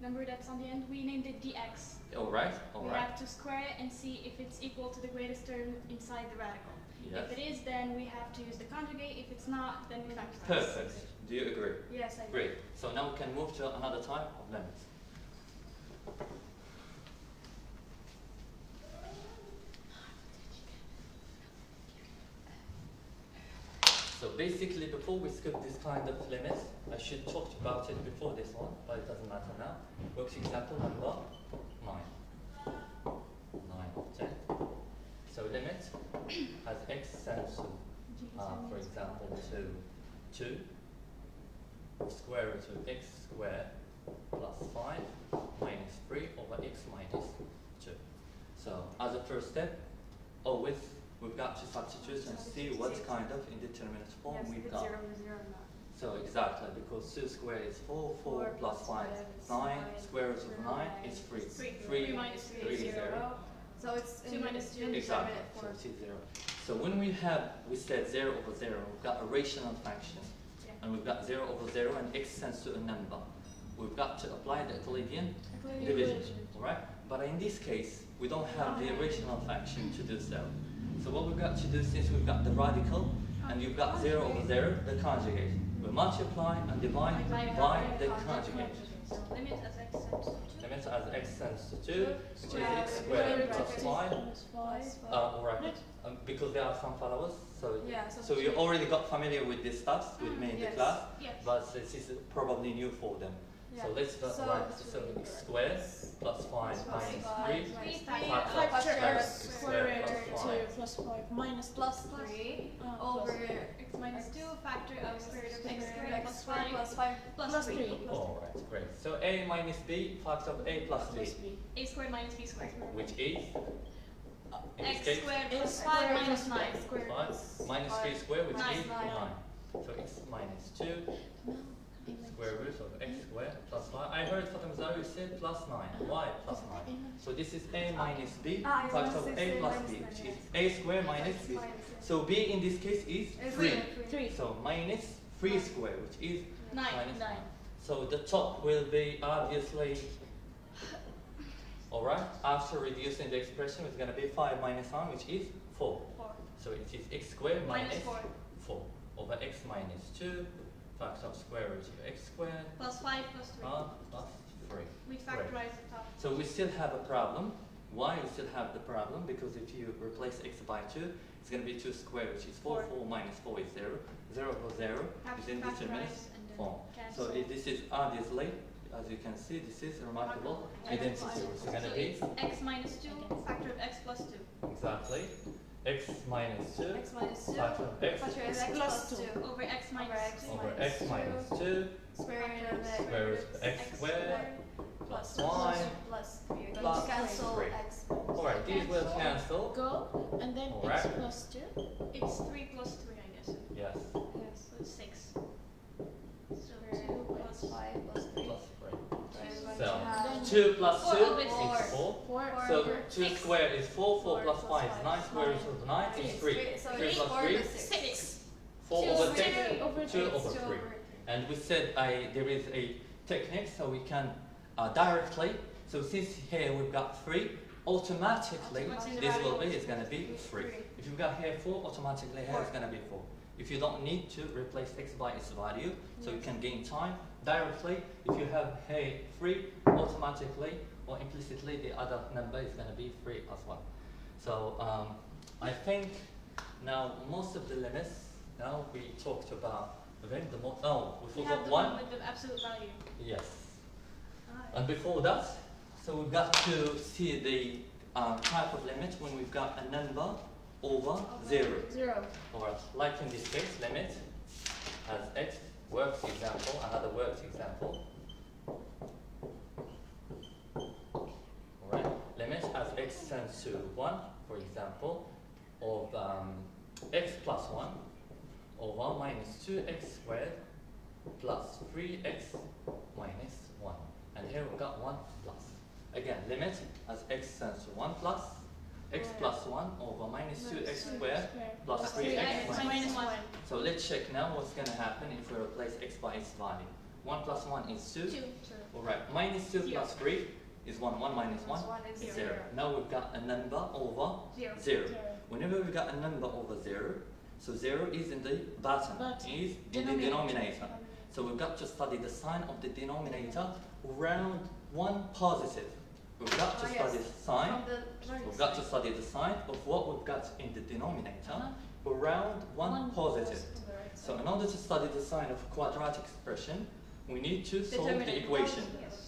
number that's on the end. We named it dx. All right, all We right. have to square it and see if it's equal to the greatest term inside the radical. Yes. If it is, then we have to use the conjugate. If it's not, then we factorize. Perfect. Do you agree? Yes, I do. Great. So now we can move to another type of limits. So basically, before we skip this kind of limits, I should talk about it before this one, but it doesn't matter now. Works example number 9. 9 of 10. So limit as x tends to, for example, to 2 square root of x squared plus 5 minus 3 over x minus 2. So as a first step, always we've got to substitute and see what kind of indeterminate form Yes, we've it's got. 0 over 0 or not. So exactly, because 2 squared is 4, 4 plus 5 is 9, square root of 9 is 3. 3 minus 3 is 0. So it's 2 minus 2. Exactly, indeterminate so form. it is 0. So when we said 0 over 0, we've got a rational function. Yeah. And we've got 0 over 0 and x tends to a number. We've got to apply the Euclidean division, alright? But in this case, we don't have the rational function to do so. So what we've got to do, since we've got the radical, and you've got 0 over 0, the conjugate. We multiply and divide by the conjugate. So limit as x tends to 2. Limit as x tends to 2, which is x squared plus 5. Alright, because there are some followers, so Yeah, so you already got familiar with this stuff with me in the Yes. class, Yes. but this is probably new for them. Yeah. So let's So- write so x squared plus 5 minus 3 Factor x squared plus 5 plus 5 minus plus 3 over X minus 2 factor of square root of x squared x plus squared 5 plus 5 plus 3. Alright, great. So a minus b, factor of a plus b, A squared minus b squared. which is in this X case squared X plus squared 5 minus plus 9. 5 minus 3 squared, which Nine. is 9. So x minus 2 square root of x squared plus 5. I heard Fatima Zawi said plus 9. Why plus 9? So this is a minus b, Ah, I factor was of to a say plus minus b, nine, which yes. is a squared minus b. So b in this case is 3. So minus 3 squared, which is 9. minus 9. So the top will be obviously, alright, after reducing the expression, it's going to be 5 minus 9, which is 4. 4. So it is x squared Minus minus 4. 4 over x minus 2, factor of square root of x squared Plus 5 plus 3. plus 3. We factorize the top. So we still have a problem. Why we still have the problem? Because if you replace x by 2, it's going to be 2 squared, which is 4. 4 minus 4 is 0. 0 over 0 Have is to indeterminate factorize and then form. cancel. So this is obviously, as you can see, this is remarkable identity, which is going to So be it's x minus 2 factor of x plus 2 exactly x minus 2 x minus 2 factor of x factor of x plus 2 over x minus 2 over x minus 2 square root of x square root of x squared plus 5. plus 3. You're going plus to cancel 3. x. Alright, these will cancel. Go, and then Alright. x plus 2. It's 3 plus 3, I guess. Yes, Yes. So it's 6. So Square 2 root plus plus 5 plus 3. plus 3. So you're going So, to have 2 plus 2 4 over is 6. 4. 4. So, over 2 6. squared is 4, 4 4 plus plus 5 is 9, 5. square root of 9 is 3. So 3 it's plus 4 3, over 6. 6. 4 Two over over 6, three. Over 2 3. over 3. And we said there is a technique, so we can directly, so since here we've got 3, automatically this will be, is going to be 3. If you've got here 4, automatically here is going to be 4. If you don't need to replace x by its value, so you can gain time directly. If you have here 3, automatically or implicitly the other number is going to be 3 as well. So I think now most of the limits, now we talked about, okay, the most, oh, we We have forgot the one. with the absolute value. Yes. And before that, so we've got to see the type of limit when we've got a number over 0. 0. Or like in this case, limit as x, works example, another works example. Alright, limit as x tends to 1, for example, of x plus 1 over minus 2x squared plus 3x minus 1. And here we've got 1 plus. Again, limit as x tends to 1 plus x plus 1 over minus 2x squared plus 3x minus 1. So let's check now what's going to happen if we replace x by its value. 1 plus 1 is 2. 2. Alright, minus 2 plus 3 is 1. 1 minus 1 is 0. Now we've got a number over 0. 0. Whenever we've got a number over 0, so 0 is in the bottom, is in the denominator. So we've got to study the sign of the denominator around 1 positive. We've got to study the sign. We've got to study the sign of what we've got in the denominator around 1 positive. So in order to study the sign of a quadratic expression, we need to solve the equation.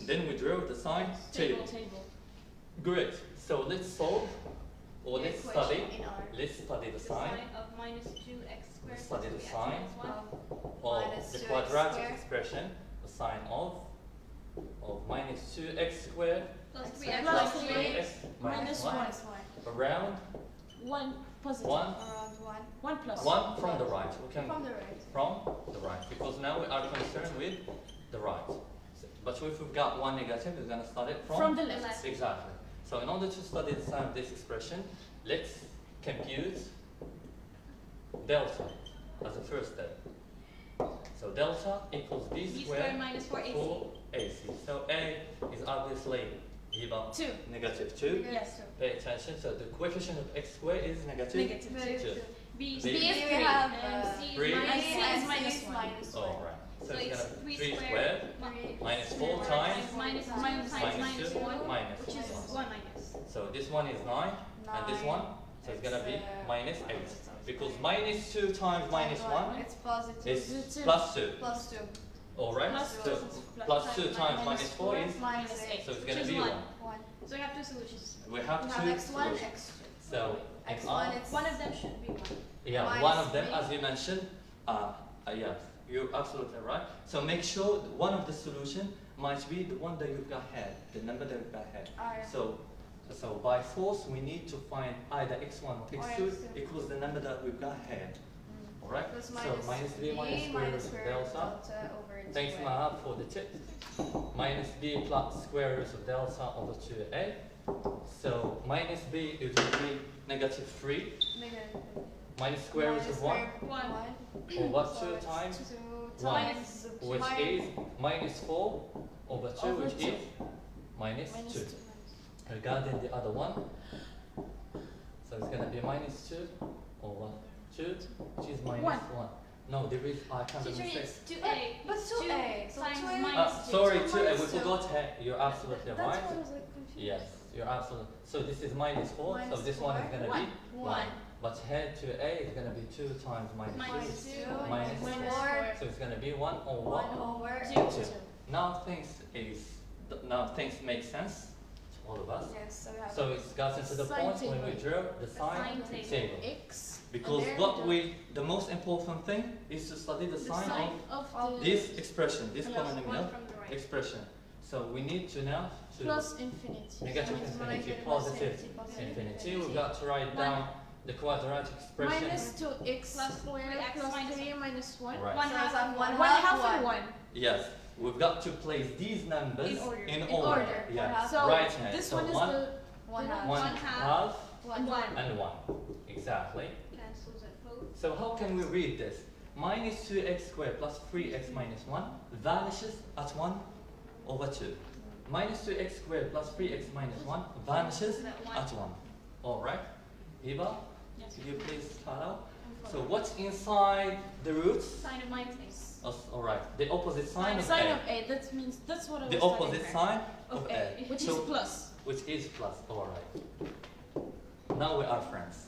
Then we draw the sign table. Great. So let's solve, or let's study the sign. Of minus 2x squared. Let's study the plus 3x sign minus 1. of the quadratic expression, the sign of minus 2x squared Plus X 3x plus plus 3x 3x minus 1 around 1 positive. 1 Around 1 plus. 1 from the right. We can from the right. from the right, because now we are concerned with the right. But if we've got 1 negative, we're going to start it From the left. Exactly. So in order to study the sign of this expression, let's compute delta as a first step. So delta equals b B squared squared minus 4ac. for ac. So a is obviously given 2. negative 2. Yes. Pay attention. So the coefficient of x squared is negative. Negative 2. B is B 3. is We have And C is 3. minus C 1. is minus 1. Oh, right. So So it's it's going to be 3 3 squared. squared minus 4 times Minus minus 2 minus which is 1. 1 minus. So this one is 9 and this one, so it's going to be minus 8. Because minus 2 times minus 1 It's positive. is plus 2. Plus 2. Alright? Plus So plus 2 times minus 4 is, Minus 8. so it's going to Which be is 1. 1. So we have two solutions. We have We two have x1, solutions. x2. So in x1 R, it's One of them should be 1. yeah, minus one of them, 3. as you mentioned, yeah, you're absolutely right. So make sure that one of the solution might be the one that you've got here, the number that you've got here. So by force, we need to find either x1 or x2 x2. equals the number that we've got here. Alright? Plus So minus minus b minus square root of delta. over Thanks, 2a. Mahab, for the tip. Minus b plus square root of delta over 2a. So minus b, it will be negative 3. Negative. Minus square root of 1. 1. Over So 2 it's times 2 1, times which is minus 4 over 2, Over which 2. is minus Minus 2. 2. Regarding the other one, so it's going to be minus 2 over 2, which is minus 1. No, there is, I can't Teacher, mistake. it's 2a. But It's 2a. So times 2a minus 2. Sorry, 2 2, we minus 2. forgot here. You're absolutely That's right. why I was like confused. Yes, you're absolutely. So this is minus 4, so Minus this one is 4. going to be 1. But here 2a is going to be 2 times minus 2. Minus 2. Minus Minus 4. 4. So it's going to be 1 over 1 over 2. 2. Now things make sense to all of us. Yes, so we have So it's gotten to the Sine point when we table. draw the sign sine table. X. Because and what there the most important thing is to study the sign sign of of the this expression, this Plus One polynomial from the right. expression. So we need to now to plus infinity. negative Minus infinity, infinity, positive positive infinity. We've got to write down the quadratic expression. Minus 2x Plus squared 3x plus minus 3 minus 1. Right. 1 So half it's like and 1 1 1 half, half and 1. 1. Yes, we've got to place these numbers In order. in In order. order. Yeah. One half. So right hand. this So one is one, the 1 half. one One half. half 1. 1. and 1. Exactly. Cancels at both. So how can we read this? Minus 2x squared plus 3x minus 1 vanishes at 1 over 2. Minus 2x squared plus 3x minus 1 vanishes at 1. Alright? Hiba, Yes. could you please start out? So what's inside the roots? Sine of minus a. Alright, the opposite sign of Sign A. of A. That means that's what I was The studying opposite there. sign of A. Which So- is plus. Which is plus, alright. Now we are friends.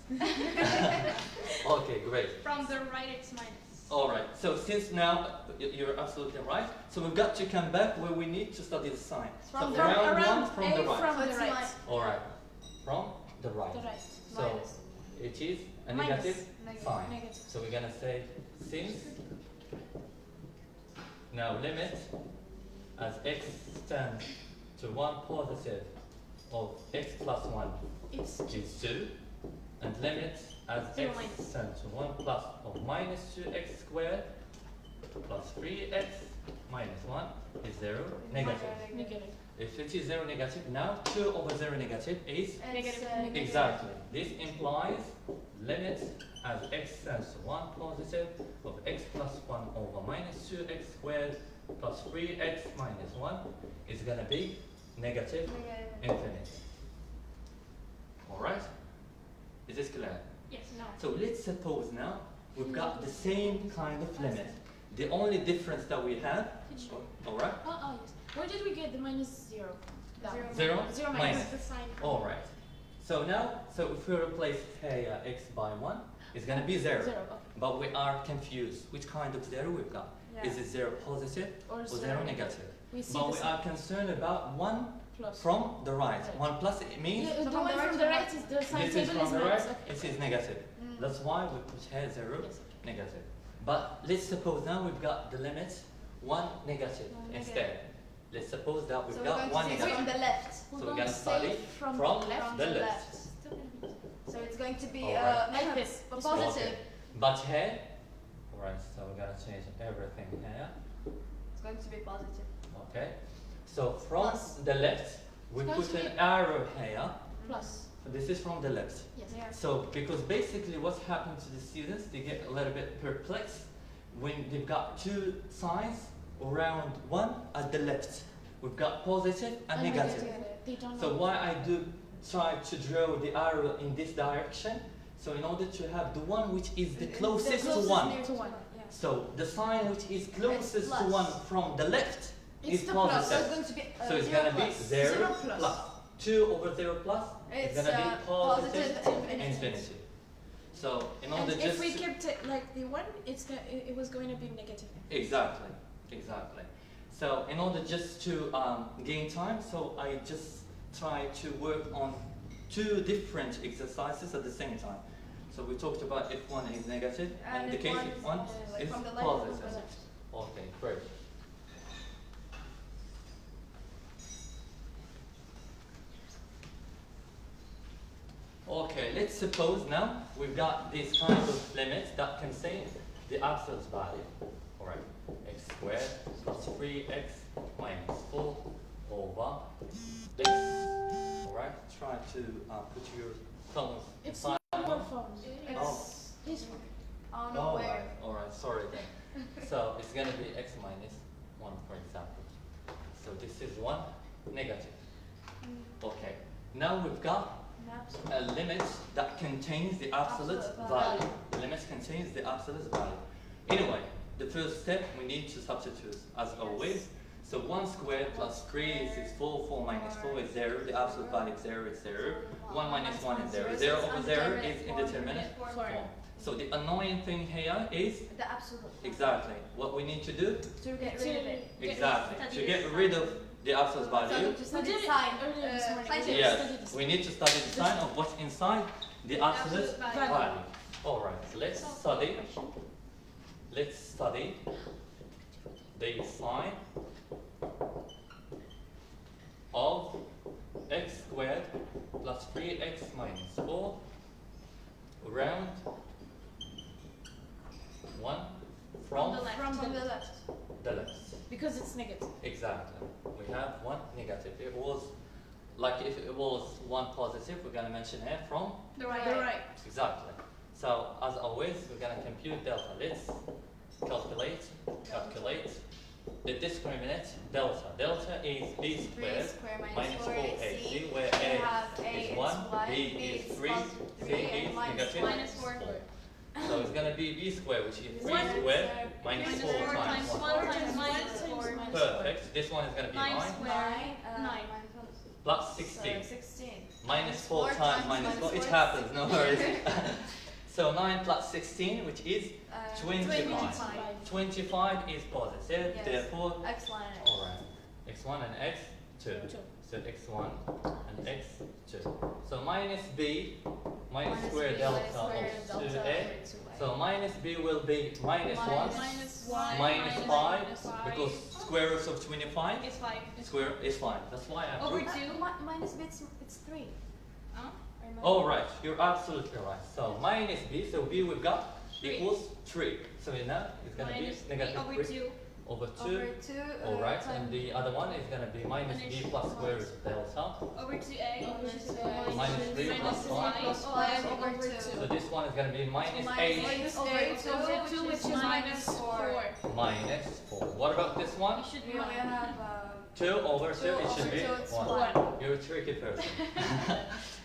Okay, great. From the right, it's minus. Alright, so since now you're absolutely right, so we've got to come back where we need to study the sign. From so the- round around one from A the right. from So the it's right. minus- Alright, from the right. The right. So Minus. it is a Minus. negative Negative. sign. Negative. So we're gonna say since now limit as x tends to 1 positive of x plus 1 It's is 2, and limit as Zero x minus. tends to 1 plus of minus 2x squared plus 3x minus 1 is 0, negative. negative. If it is 0 negative, now 2 over 0 negative is Negative. Negative. exactly. This implies limit as x tends to 1 positive of x plus 1 over minus 2x squared plus 3x minus 1 is going to be negative infinity. Alright? Is this clear? Yes. No. So let's suppose now we've got the same kind of limit. The only difference that we have, alright? Yes. Where did we get the minus 0? Down. 0 Zero minus. minus. The sign. Alright. So now, so if we replace here x by 1, it's going to be 0. 0. Okay. But we are confused. Which kind of 0 we've got? Is it 0 positive or 0 negative? We see But the we sign are concerned about 1 plus. from the right. Right. 1 plus it means Yeah, the from one the right from to the the right left. is the sign this is table from is the minus. right, Okay. it is negative. Mm. That's why we put here 0 Yes. negative. But let's suppose now we've got the limit 1 negative One instead. Let's suppose that we've So we're got going 1 to say negative. from the left. So we're gonna say study from, from the left. From the the left. Still gonna be- So it's going to be Alright. Like this. This one. positive. Okay. But here, alright, so we're gonna change everything here. It's going to be positive. Okay. So from Plus. the left, we It's going put to an arrow here. Plus. So this is from the left. Yes. Yeah. So because basically what's happened to the students, they get a little bit perplexed when they've got two signs around one at the left. We've got positive and negative. They don't So know. why I do try to draw the arrow in this direction? So in order to have the one which is the closest to one. near To one. Yeah. So the sign which is closest to plus. one from the left It's is the plus. positive. So it's going to be So it's 0 gonna be plus. 0 Zero plus. plus. 2 over 0 plus is It's gonna be positive infinity. infinity. So in And order if just we to- kept it like the one, it was going to be negative. exactly, exactly. So in order just to gain time, so I just try to work on two different exercises at the same time. So we talked about if one is negative, and in the if case one if is, one like is from the left or from positive. the left. Okay, great. Okay, let's suppose now we've got this kind of limit that contains the absolute value. Alright, x squared plus 3x minus 4 over x. Alright, try to put your thumbs It's inside. not your phone. Oh. This one. Oh no, Alright, where? alright, sorry then. So it's gonna be x minus 1 for example. So this is 1 negative. Okay, now we've got a limit that contains the absolute Absolute value. value. The limit contains the absolute value. Anyway, the first step we need to substitute as always. So 1 squared plus 3 is 4, 4 minus 4 is 0, the absolute value is 0, it's 0. 1 minus 1 is 0, 0 over 0 is indeterminate form. So the annoying thing here is The absolute. exactly what we need to do. To get rid of it. Exactly, to get rid of the absolute So value. to We study did it sign. earlier this morning. sign We table. did Yes, study this. we need to study the sign of what's inside the absolute Absolute value. value. Alright, let's study the sign of x squared plus 3x minus 4 round 1 from the left. From the left. the left. Because it's negative. Exactly. We have 1 negative. It was like if it was 1 positive, we're going to mention here from The right. The right. exactly. So as always, we're going to compute delta. Let's calculate the discriminant delta. Delta is b 3 squared square minus 4ac, c. where We a have is is 1, b is 3, c is negative minus 4. So it's going to be b squared, which is 3 One squared square minus 4 4 times times 1. 1 times minus 4. Perfect. This one is going to be 9 9 squared. 9. plus 16. 16. Minus 4 times minus 4. It happens, no worries. So 9 plus 16, which is 25. 25 is positive, Yes. therefore, X1 and X. alright, x1 and x2. So x1 and x2. So minus b, minus square b delta square of delta 2a. over 2a. So minus b will be minus 1, Minus 1. minus 5, minus 5. because square root of 25, It's 5. square is 5. That's why I Over put. 2. Minus b, it's 3. Huh? Oh, right, you're absolutely right. So minus b, so b we've got 3. equals 3. So now it's going to be Minus 3 negative over 3 2. over 2. Over 2. Alright, and the other one is going to be minus b plus square root of delta. Over 2a. Minus 3 plus 5. Plus 5 over 2. So this one is going to be minus 8 Minus over 2, which is minus 4. minus 4. What about this one? It should We be 1. have 2 over 2, 2 it should over be 2, it's 1. 1. You're a tricky person.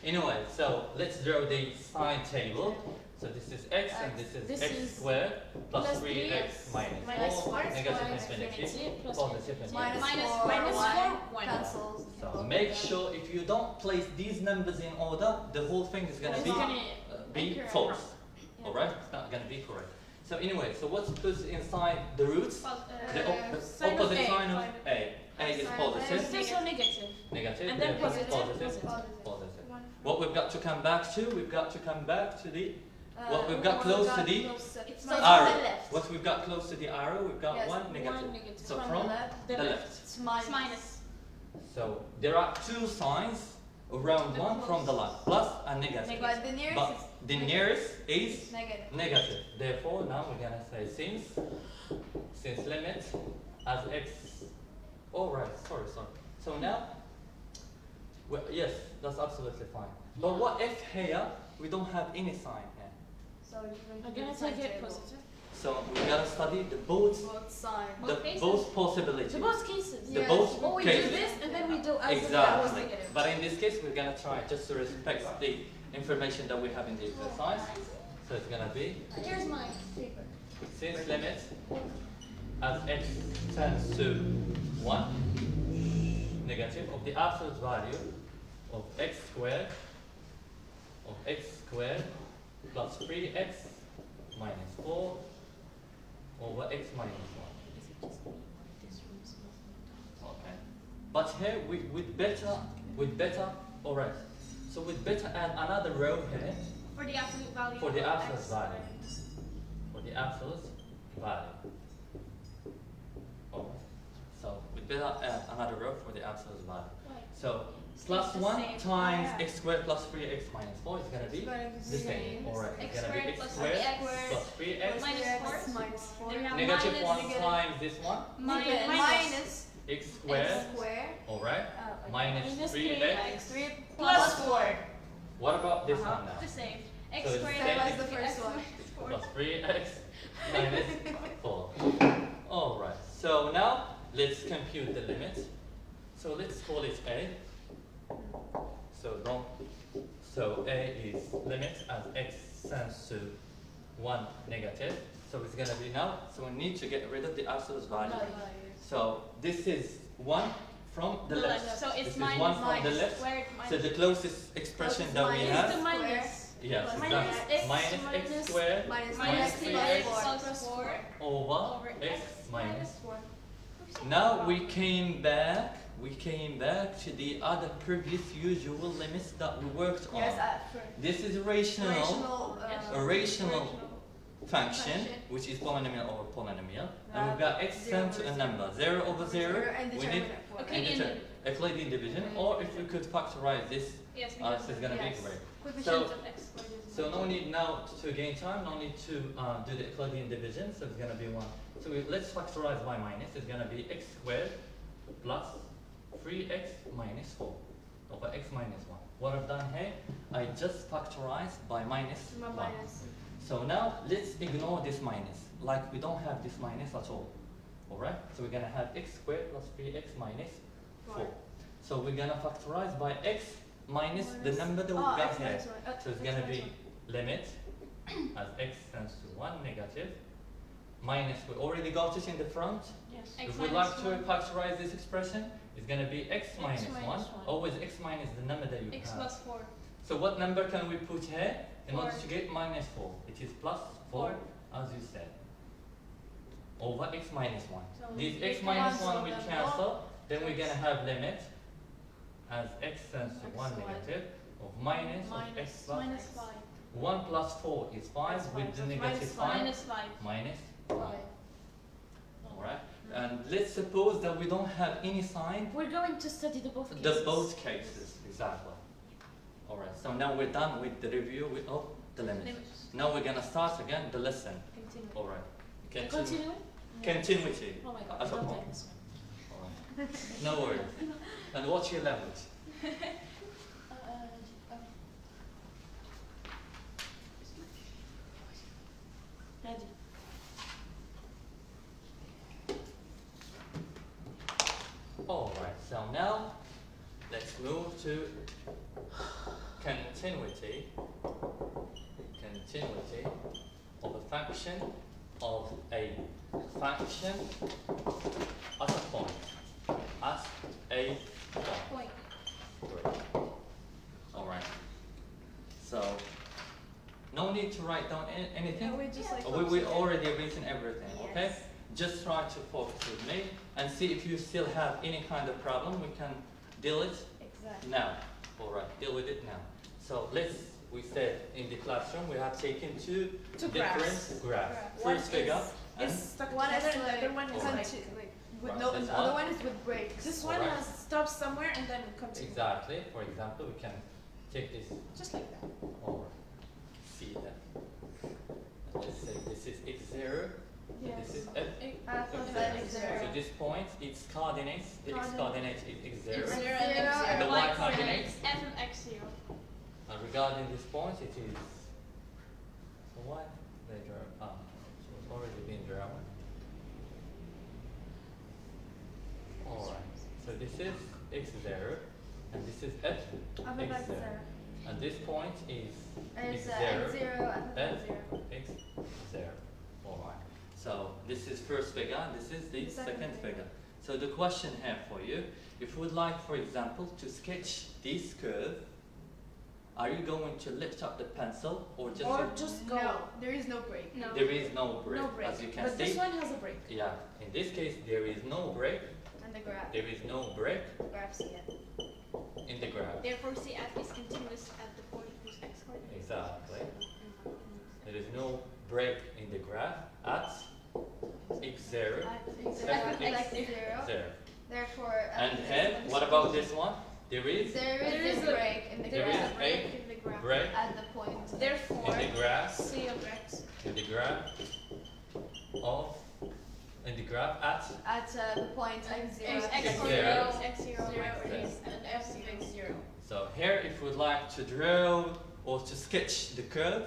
Anyway, so let's draw the sign table. So this is x and this is This x is squared plus plus 3x minus minus 4, four negative squared infinity, plus positive infinity. minus Minus 4, minus 1 4, 1. cancels. So make sure if you don't place these numbers in order, the whole thing is going to be Incorrect. false. Alright? It's not going to be correct. So anyway, so what's put inside the roots? The sign of opposite A. sign of A. A is Sign of positive. A. This one negative. Negative. And then therefore positive, positive. positive. Positive. What we've got to come back to, we've got to come back to the what we've got close to the It's So not arrow. the left. What we've got close to the arrow, we've got Yes, one negative. One negative. So from from the left. the left. It's minus. Minus. So there are two signs around The one from the left, plus and negative. But the nearest But is the nearest is negative. negative. Therefore, now we're gonna say since limit as x. Oh right, sorry. So now, well, yes, that's absolutely fine. But what if here we don't have any sign here? So you're I'm going gonna to take it table. positive. So we gotta study the both Both sides. Both cases? both possibilities. The both cases. The Yes. both Or we cases. do this and then we do as if that was Exactly. negative. But in this case, we're gonna try just to respect the information that we have in the exercise. So it's gonna be Here's my paper. since limit as x tends to 1 negative of the absolute value of x squared plus 3x minus 4 over x minus 1. Okay. But here we'd better alright. So we'd better add another row here For the absolute value. for the of absolute x. value. For the absolute value. Alright. So we'd better add another row for the absolute value. So plus the 1 same. times Yeah. x squared plus 3x minus 4 is going to be the same. Alright, it's X going to be squared x plus squared 3x plus 3x minus 4. Minus 4. Then we have negative minus 1 times this one, Minus x squared, x squared. alright, Okay. minus Minus 3x. 3 Plus 4. What about this one The now? same. So X it's squared the same plus as the first x one. minus 4. Plus 3x minus 4. Alright, so now let's compute the limit. So let's call it a. So a is limit as x tends to 1 negative. So it's going to be now. So we need to get rid of the absolute value. So this is 1 from the left. So This it's is minus 1 from the minus left. squared So the closest expression that we minus have. The minus. Yes, minus exactly. x Minus minus x squared Minus minus 3x 3x plus 4 over over x minus. 4. Now we came back to the other previous usual limits that we worked on. Yes, at first. This is a rational Rational, function, which is polynomial over polynomial. And we've got x tend to a number, 0 over 0. and We need determinant for Okay. Euclidean division, or if we could factorize this, Yes, this is going to be Yes. great. coefficient of x squared is So no need now to gain time, no need to do the Euclidean division, so it's going to be 1. So let's factorize y minus, it's going to be x squared plus 3x minus 4 over x minus 1. What I've done here, I just factorized by minus 1. minus. So now let's ignore this minus, like we don't have this minus at all. Alright? So we're gonna have x squared plus 3x minus 4. 4. So we're gonna factorize by x minus the number that we Oh, got x here. minus one. So it's gonna be limit as x tends to 1 negative minus, we already got it in the front. Yes. X If we minus like to 1. factorize this expression, it's gonna be x minus 1. minus 1. Always x minus the number that you X have. plus 4. So what number can we put here in order 4. to get minus 4? It is plus 4, 4. as you said, over x minus 1. So These we x minus cancel 1 will them cancel, then we're going to have limit as x tends to X 1 1. negative of minus of x plus Minus 5. 1 plus 4 is 5 That's with five. the So negative minus 5 Minus 5. minus 5. 1. Alright? And let's suppose that we don't have any sign. We're going to study the both cases. The both cases, exactly. Alright, so now we're done with the review of the limits. Limits. Now we're gonna start again the lesson. Continue. Alright. Continue? Continuity. Oh my god, I As a don't whole. like this one. Alright. No worries. And what's your language? Ready. Alright, so now let's move to continuity of a function at a point. At a point. Great. Alright. So no need to write down anything. No, we just like We already written everything, okay? Yes. Just try to focus with me and see if you still have any kind of problem. We can deal it Exactly. now. Alright, deal with it now. So we said in the classroom we have taken two different graphs. One First figure and It's stuck One is together and the like other one is Alright. like with Right, no, this and the other one. one is with breaks. this one Alright. has stopped somewhere and then continues. exactly. For example, we can take this Just like that. or see that. Let's say this is x0. This is f. Plus X0. x So 0. this point, its coordinates, the x coordinate is x0. X0 X0 and X0. and the y Like, coordinate. it's f of x0. And regarding this point, it is so what they draw. So it's already been drawn. Alright. So this is x0, and this is f Above x0. x 0. And this point is It's x0, x 0 and f x 0. x0. Alright. So this is first figure, and this is the Second second figure. figure. So the question here for you, if you would like, for example, to sketch this curve, are you going to lift up the pencil or just Or just go. No, there is no break. No. there is no break, No break. as you can But see. this one has a break. Yeah, in this case there is no break. And the graph. There is no break Graphs yet. in the graph. Therefore, CF is continuous at the point whose x coordinate. Exactly. There is no break in the graph at x0, F of x 0. 0. Therefore, And here, what about this one? There is There There is is a a- break in the there There is graph a a break in the graph. break at the point. Therefore, in the graph C of x. in the graph at At the point x 0. X X0. coordinate is x0, y X0. coordinate is and f of x0. So here, if we'd like to draw or to sketch the curve,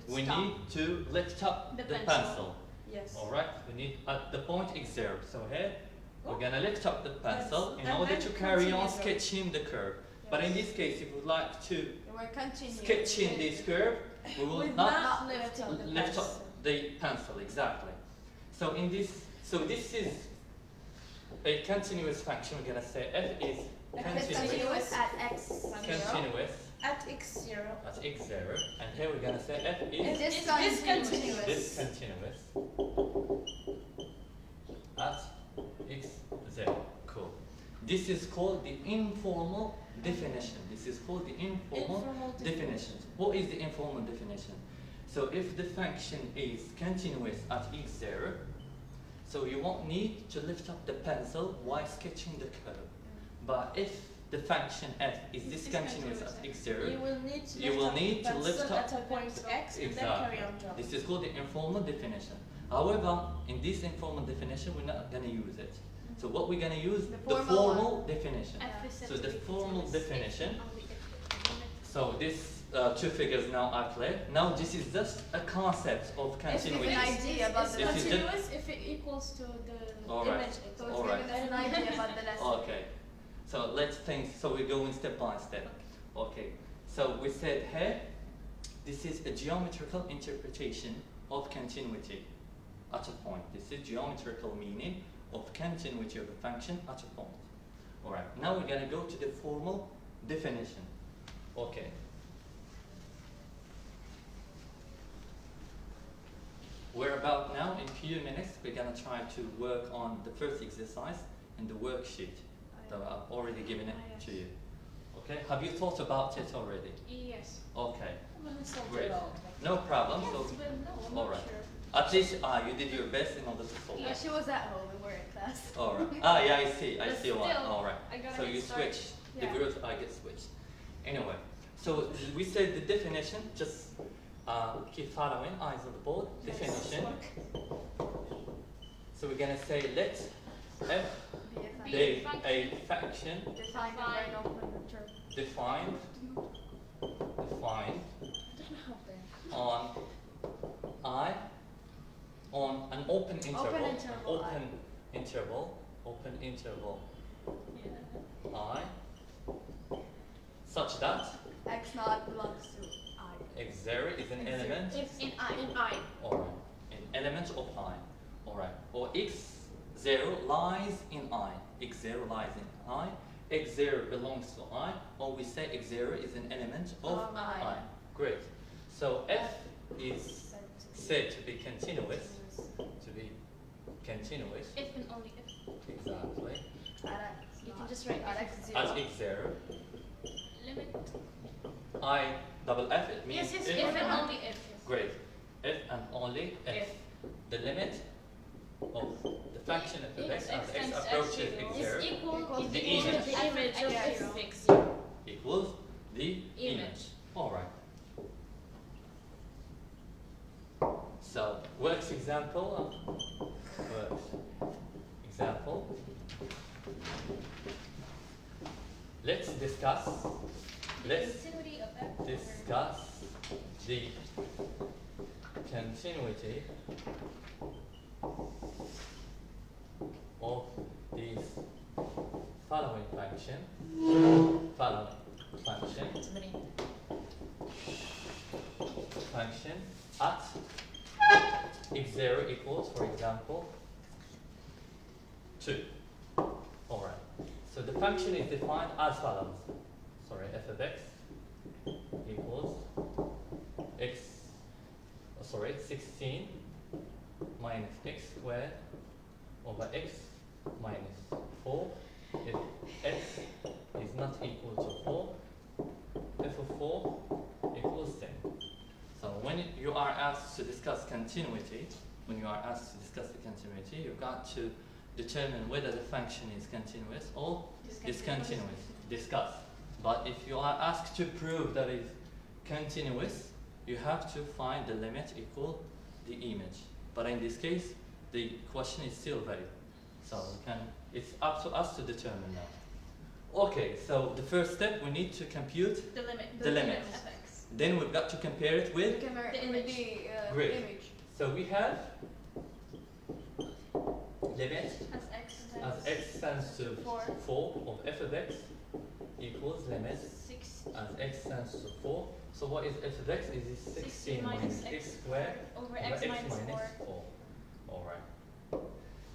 we need to lift up The the pencil. pencil. Yes. Alright, we need at the point x0. So here, we're gonna lift up the pencil in and order then to carry on continue. sketching the curve. But in this case, if we'd like to We're continuing. sketching this curve, we will With not not lift up the lift pencil. up the pencil, exactly. So this is a continuous function. We're gonna say f is continuous, Continuous at x 0. continuous At x0. at x0, and here we're gonna say f is Discontinuous. discontinuous at x0. Cool. This is called the informal definition. This is called the informal definition. What is the informal definition? So if the function is continuous at x0, so you won't need to lift up the pencil while sketching the curve. But if the function f is discontinuous at x0, You will need to You lift will up need the to lift pencil up- at a point x and then Exactly. carry on drawing. This is called the informal definition. However, in this informal definition, we're not going to use it. So what we're going to use? The The formal formal definition. F is said So to the be formal continuous if definition. and only if So these two figures now are clear. Now this is just a concept of Let's give an continuity. idea about the If you Continuous if it equals equals to the All right. image x. So it's All right. giving us an idea about the lesson. Okay, so let's think. So we're going step by step. Okay, so we said here, this is a geometrical interpretation of continuity at a point. This is geometrical meaning of continuity of a function at a point. All right, now we're going to go to the formal definition. Okay. We're about now, in a few minutes, we're going to try to work on the first exercise in the worksheet that I've already given it to you. Okay, have you thought about it already? Yes. Okay, I haven't solved great. it all. No problem. Yes, So, but no, I'm all not right. sure. At least you did your best in order to solve Yeah, it. she was at home and we're in class. All right. Yeah, I see. I But see one. still, All right. I gotta So get you started. switch. Yeah. The group I get switched. Anyway, so we said the definition. Just keep following. Eyes on the board. Definition. So we're gonna say let f Be be a a function Define the word open term. defined I don't know how on I on an open interval, open interval Yeah. I such that X naught belongs to I. x0 is an element It's In I. in I. or an element of I. Alright. Or x0 lies in I. x0 lies in I. x0 belongs to I, or we say x0 is an element of I. Great. So f is said to be continuous. To be continuous. If and only if. Exactly. At X. You can naught. just write at X. X0. At x0, Limit. I double f, it means Yes, if and only if. Great. If and only if. If. The limit of the function of If x as x x tends to approaches x0 Is x0 equal The to image. the image of X0. x. equals the Image. Alright. So, works example. Works example. Let's discuss. Let's Continuity of f. discuss the continuity of these following function at x0 equals, for example, 2. Alright. So the function is defined as follows. Sorry, f of x equals 16 minus x squared over x minus 4 if x is not equal to 4, f of 4 equals 10. So when you are asked to discuss continuity, you've got to determine whether the function is continuous or discontinuous. Discuss. But if you are asked to prove that it's continuous, you have to find the limit equal the image. But in this case, the question is still valid. So it's up to us to determine now. Okay, so the first step, we need to compute The limit. the limit. Of x. Then we've got to compare it with. The image. Great. Image. So we have limit As x. as x tends to 4 of f of x equals limit 6. as x tends to 4. So what is f of x? Is it 16 minus x squared over over x minus 4. 4. Alright.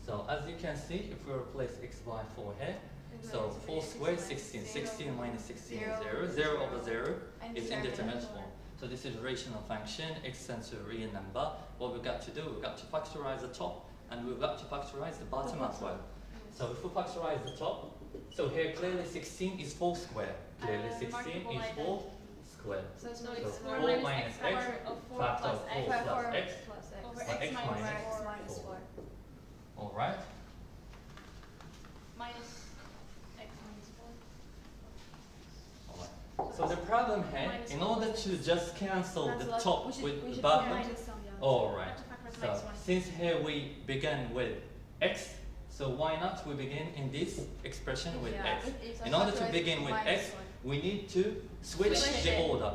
So as you can see, if we replace x by 4 here, so 4 squared 16. 16 minus 16 is 0. 0 over 0 is indeterminate form. So this is a rational function, x tends to a real number. What we've got to do, we've got to factorize the top, and we've got to factorize the bottom as well. So if we factorize the top, so here clearly 16 is 4 squared. Clearly 16 remarkable is like 4 squared. So it's No, not it's So 4 4 minus minus x x power of 4 factor plus of x 4 plus x plus x. over or x x minus minus 4 minus 4. Alright. minus x minus 4. Alright. So the problem here, Minus in 4 order plus to x. just cancel That's the what- top we should- with we the should bottom. minus some, yeah. Alright. Have to factorize So minus 1. since here we began with x, so why not we begin in this expression with Yeah, x? it's In order to factorized begin with minus x, 1. we need to switch Switch the it. order,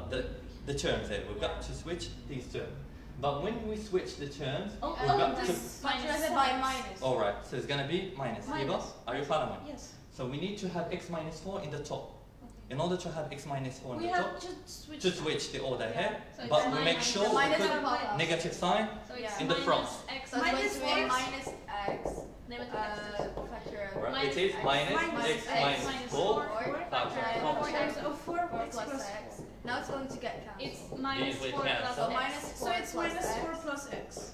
the terms there. We've got to switch these terms. But when we switch the terms, Oh, we've got to. this Factorize it by minus. All right. So it's gonna be minus. Hiba, are you following? Yes. So we need to have x minus 4 in the top. Okay. In order to have x minus 4 in We the have top, just switch. to switch the order Yeah. here, So it's but we minus- make sure The we minus put on top. negative sign. So it's Yeah. In the front. X So it's going Minus to be four. minus x negative x. factorial. Right. Minus It is x. minus Minus x x minus minus 4 four. factorial. Four times of 4 4 x plus plus x. 4. Now it's going to get cancelled. It's minus These will 4 plus cancel. So x. minus 4 So it's plus minus x 4 plus x.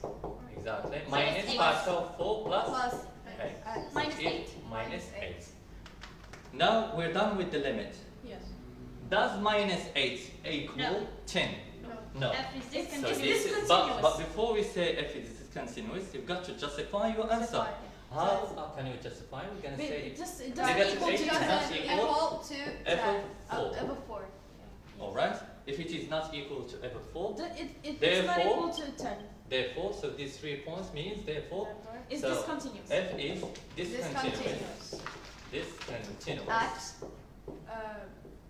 Exactly. So Minus it's eight. factor 4 plus plus okay. x. Minus It- 8. minus 8. Now we're done with the limit. Yes. Does minus 8 equal No. 10? No. No. F is So discontinuous. this is, discontinuous. but before we say f is discontinuous, you've got to justify your answer. How can you justify? We're going to Wait, say it just it Negative doesn't equal eight to is that. not equal to f of 4. f of 4. Alright? If it is not equal to f of 4, It's not Therefore- equal to 10. therefore, so these 3 points means therefore It's So, discontinuous. f is discontinuous. Discontinuous. Discontinuous. At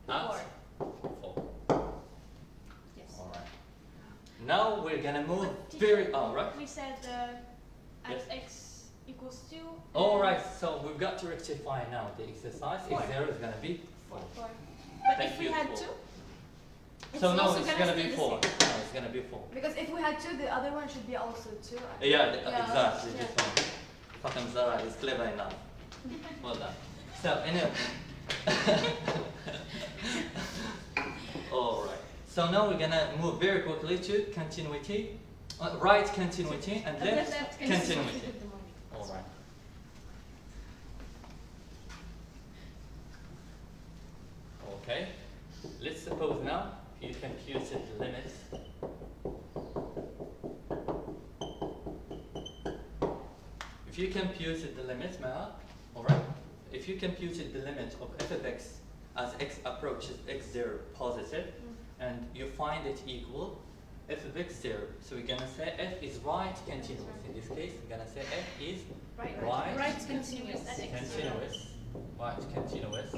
At 4. 4. Yes. Alright. Now we're gonna move But very. Alright. We said at Yes. x equals 2. Alright, so we've got to rectify now the exercise. Four. X0 is gonna be 4. But Thank if we you, had four. 2, So no, also it's gonna gonna stay be the 4. same. No, it's gonna be 4. Because if we had 2, the other one should be also 2. Yeah, Yeah. exactly. Yeah. This one. Fatem Zara is clever enough. Well done. So anyway. Alright. So now we're gonna move very quickly to continuity. Right continuity and left continuity. Alright. Okay. Let's suppose now you computed the limit. If you computed the limit, alright? If you computed the limit of f of x as x approaches x0 positive, and you find it equal f of x0, so we're gonna say f is right continuous. In this case, we're gonna say f is Right. right Right Continuous at x0. continuous. Right continuous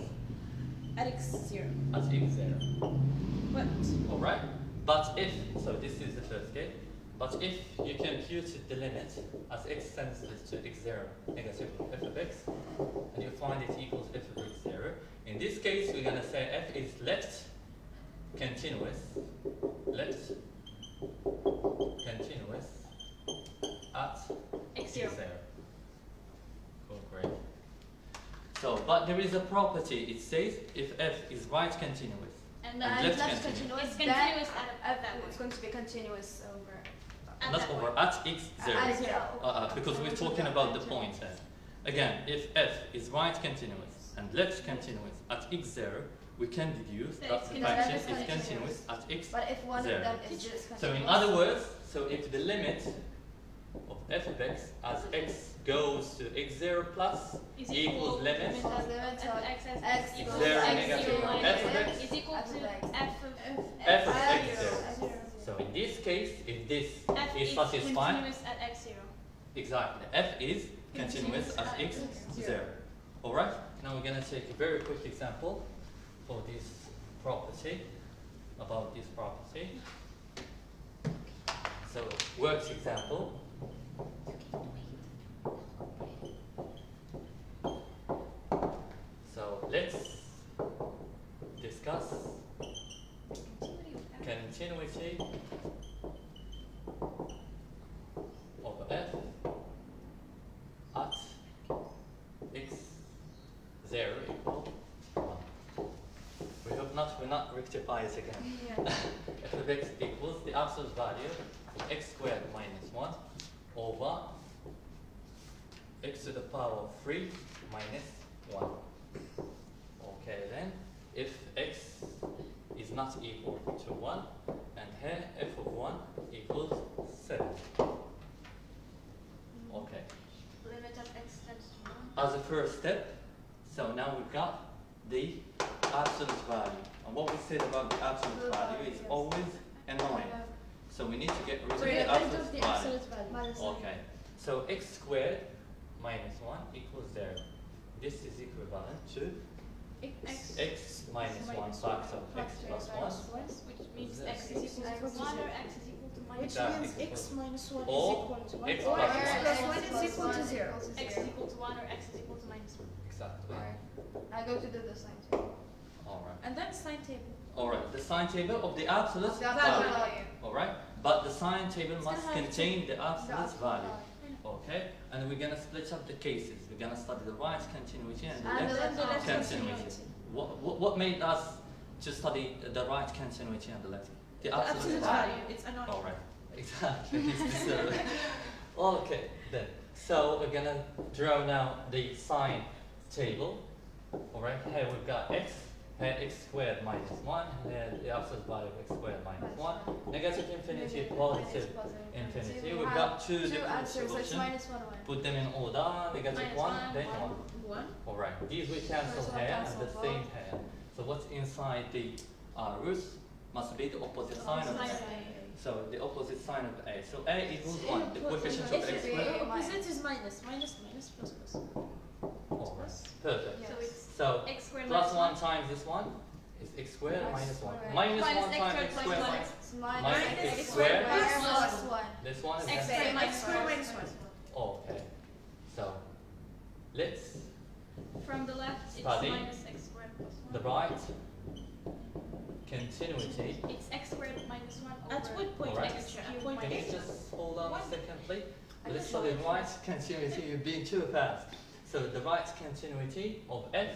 at x0. at x0. But Alright? But if, so this is the first case, but if you computed the limit as x tends to x0 negative f of x, and you find it equals f of x0, in this case we're going to say f is left continuous at X0. Cool, great. So, but there is a property, it says if f is right continuous, And And then left left continuous. it's continuous, continuous then at that it's point. going to be continuous over. At not that over, point. at x0. At 0. Because we're talking about the point here. Again, if f is right continuous and left continuous at x0, we can deduce That that it's the continuous. function is Continuous. continuous at x. But if one Zero. of them is discontinuous. So in other words, so if the limit of f of x as x goes to x0 plus Is equals limit Plus limit F of x as x equals X0 x0 negative minus f of x x is equal F of to x. f of f of F0. x0. So in this case, if this f is is satisfied, continuous at x0. exactly, f is continuous at x0. Alright, now we're going to take a very quick example for this property, about this property. So, works example. So, let's discuss continuity of f at x0 equal 1. We hope not, we'll not rectify it again. Yeah. f of x equals the absolute value of x squared minus 1 over x to the power of 3 minus 1. Okay then, if x is not equal to 1, and here f of 1 equals 7. Okay. Limit of x tends to 1. As a first step, so now we've got the absolute value. And what we said about the absolute value is always annoying. So we need to get rid of So the get rid absolute of the value. absolute value. Minus Okay. So x squared minus 1 equals 0. This is equivalent to x minus 1 factor of x plus 1. Which means This. x is equal to 1 or x is equal to minus Which 1. means x minus 1 Or is equal to 1. x Or plus x 1. plus 1 is equal to 0. X is equal to 1 or x is equal to minus 1. Exactly. I go to do the sign table. Alright. And then sign table. Alright, the sign table of the absolute The absolute value. value. Alright, but the sign table It's must gonna have contain the absolute absolute value. value. Okay, and we're gonna split up the cases. We're gonna study the right continuity and the And the left left continuity. continuity. What made us to study the right continuity and the left? The The absolute absolute value. value. It's annoying. Alright, exactly. It's the okay, then. So we're gonna draw now the sign table. Alright, here we've got x. Here x squared minus 1, here the absolute value of x squared minus 1, negative infinity, positive infinity. We've got two different answers, so it's solutions. minus 1, 1. Put them in order, negative Minus 1, one, then one. 1. 1. Alright, these we cancel First one here cancel and the both. same here. So what's inside the roots must be the opposite sign of Sign A. of So the opposite sign of A. So A equals 1, the coefficient of It x should be squared. Opposite is minus. Minus, minus, plus, plus. Alright, perfect. Yes. So it's So x squared plus minus 1 times this one is x squared minus 1. squared. Minus Minus 1 x times squared x plus squared. one. It's Minus minus x squared plus 1. This one is X x squared minus X squared 1. minus 1. Okay. So let's From the left, it's Study minus x squared plus 1. the right continuity. It's x squared minus 1 over At what point, Alright. teacher? At Cube point Can you minus A? just hold on a second, please? I Let's can study show the you. right continuity. You're being too fast. So the right continuity of f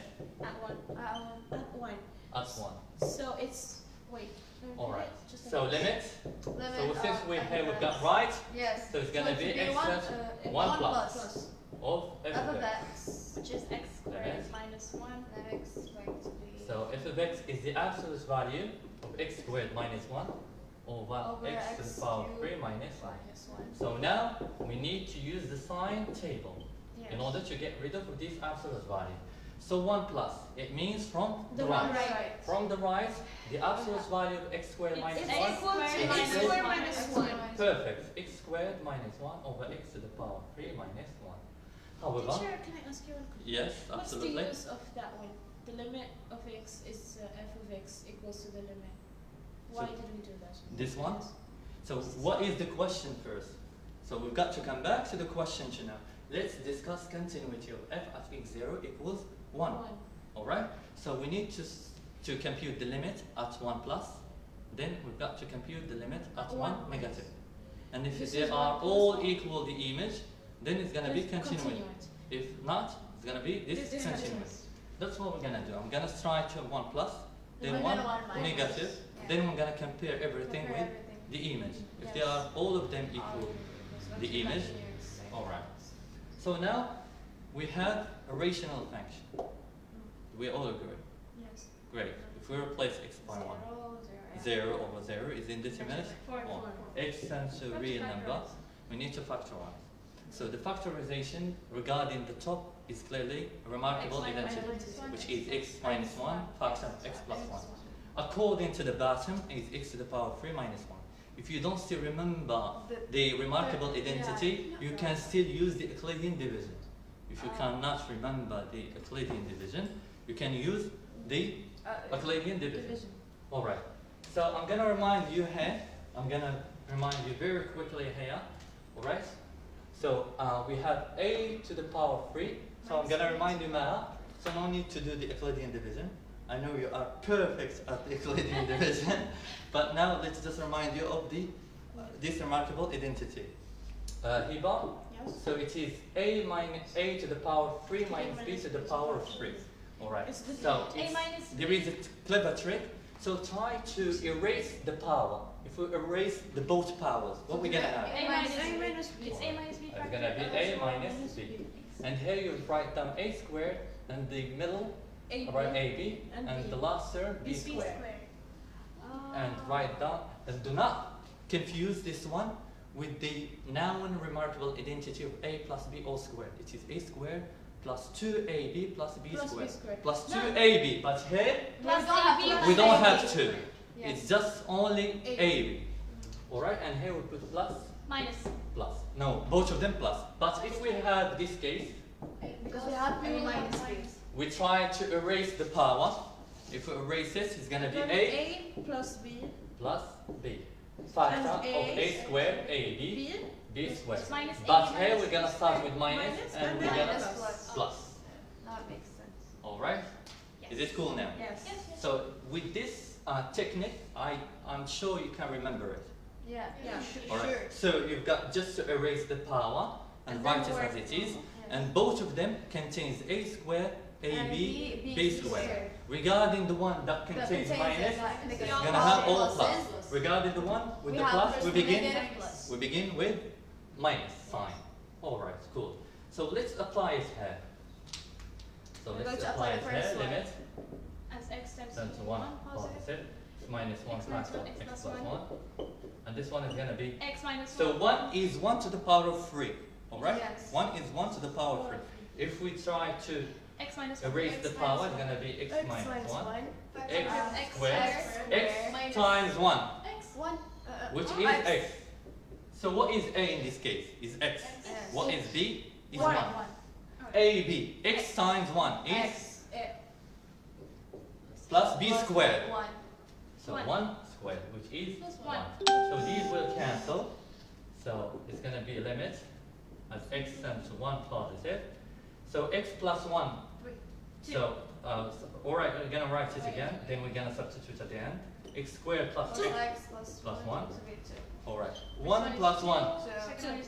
at 1. At 1. at 1. So it's, wait. Alright. Just a So minute. limit. Limit So since of we f here of we've x. got right Yes. So it's gonna it be should x one, plus 1 1 plus plus of f f of of x. x. Which is x squared Limit. minus 1. And then x is going to be So f of x is the absolute value of x squared minus 1 over over x to the power of 3 minus 1. minus 1. So now we need to use the sign table Yes. in order to get rid of this absolute value. So 1 plus, it means from the The right. right. From the right, the absolute value of x squared It's minus x 1. squared X minus squared 1. minus X 1. squared minus Perfect. X squared minus 1 over x to the power of 3 minus 1. However, Teacher, can I ask you one question? yes, What's the absolutely. use of that one? The limit of x is f of x equals to the limit. Why So- did we do that? This one? So what is the question first? So we've got to come back to the question now. Let's discuss continuity of f at x0 equals 1. Alright? So we need to compute the limit at 1 plus. Then we've got to compute the limit at 1 negative. And if This they is are 1 plus all 1. equal the image, then it's going to be Just continuity. If not, it's going to be discontinuous. Discontinuous. That's what we're going to do. I'm going to try to 1 plus, then Then 1 1 minus. negative, Yeah. then we're going to compare everything Compare with everything. the image. If Yes. they are all of them equal, the image. Alright. So now we have a rational function. We all agree. Yes. Great. If we replace x by 1, 0 over 0 is indeterminate. 4. 1. X tends to a real number. We need to factorize. So the factorization regarding the top is clearly a remarkable X minus identity, 1. which is x minus 1 factor of x plus 1. According to the bottom is x to the power of 3 minus 1. If you don't still remember the remarkable identity, you can still use the Euclidean division. If you cannot remember the Euclidean division, you can use the Euclidean division. Alright. So I'm gonna remind you here, I'm gonna remind you very quickly here. Alright? So we have a to the power of 3. So I'm gonna remind you now. So no need to do the Euclidean division. I know you are perfect at the Euclidean division, but now let's just remind you of the this remarkable identity. Hiba, Yes. so it is a minus a to the power of 3 minus b to the power of 3. Alright, It's the so A minus there is a clever trick. So try to erase the power. If we erase the both powers, what we're gonna have? A minus A B. minus B. It's a minus b It's factor. gonna be a minus b. And here you write down a squared, and the middle, write ab, and and b. the last term b B squared. squared. And write down, and do not confuse this one with the noun remarkable identity of a plus b all squared. It is a squared plus 2ab plus b Plus b squared. squared. Plus No. 2ab, but here Plus We don't have AB to- plus we don't AB. have to. Yes. It's just only AB. ab. Alright, and here we put plus, Minus. plus. No, both of them plus. But if we have this case, Because we have a minus b. we try to erase the power. If we erase this, it's going to be A plus B plus B. Factor of And A squared, AB, B B squared. Minus A But minus here we're B going to start with squared. minus and we're going Minus to plus. plus. That makes sense. Alright? Yes. Is it cool now? yes. Yes, yes. So with this technique, I'm sure you can remember it. Yeah. Yeah. Alright? So you've got just to erase the power and And write then it as work- it is. Yeah. And both of them contains A squared, And AB, B B squared. Regarding the one that contains minus, it's it's gonna have all plus. Regarding the one with the plus, we begin with minus sign. Alright, cool. So let's apply it here. So We're let's going to apply apply it the here. first one. Limit As x tends turns to to 1 positive. positive. Minus 1 X minus factor one, of x x plus plus one. 1. And this one is gonna be. X minus So 1 is 1 to the power of 3. Alright? Yes. 1 is 1 to the power of 3. If we try to X minus 1. erase X the minus power, one. it's gonna be x minus 1. X X squared. squared. X Minus times 1, X. One. which oh, is x. So what is a in this case? Is x. Yes. What is b? Is One. 1. A, b. X times 1 is X. plus b squared. One. So One. 1 squared, which is Plus 1. one. So these will cancel. So it's going to be a limit as x tends to 1 positive. So x plus 1. Two. So, alright, we're going to write it again. Then we're going to substitute at the end. X squared plus Plus 2. X plus Plus one. one. So we have Alright. This 1 is plus two, 1. Second one is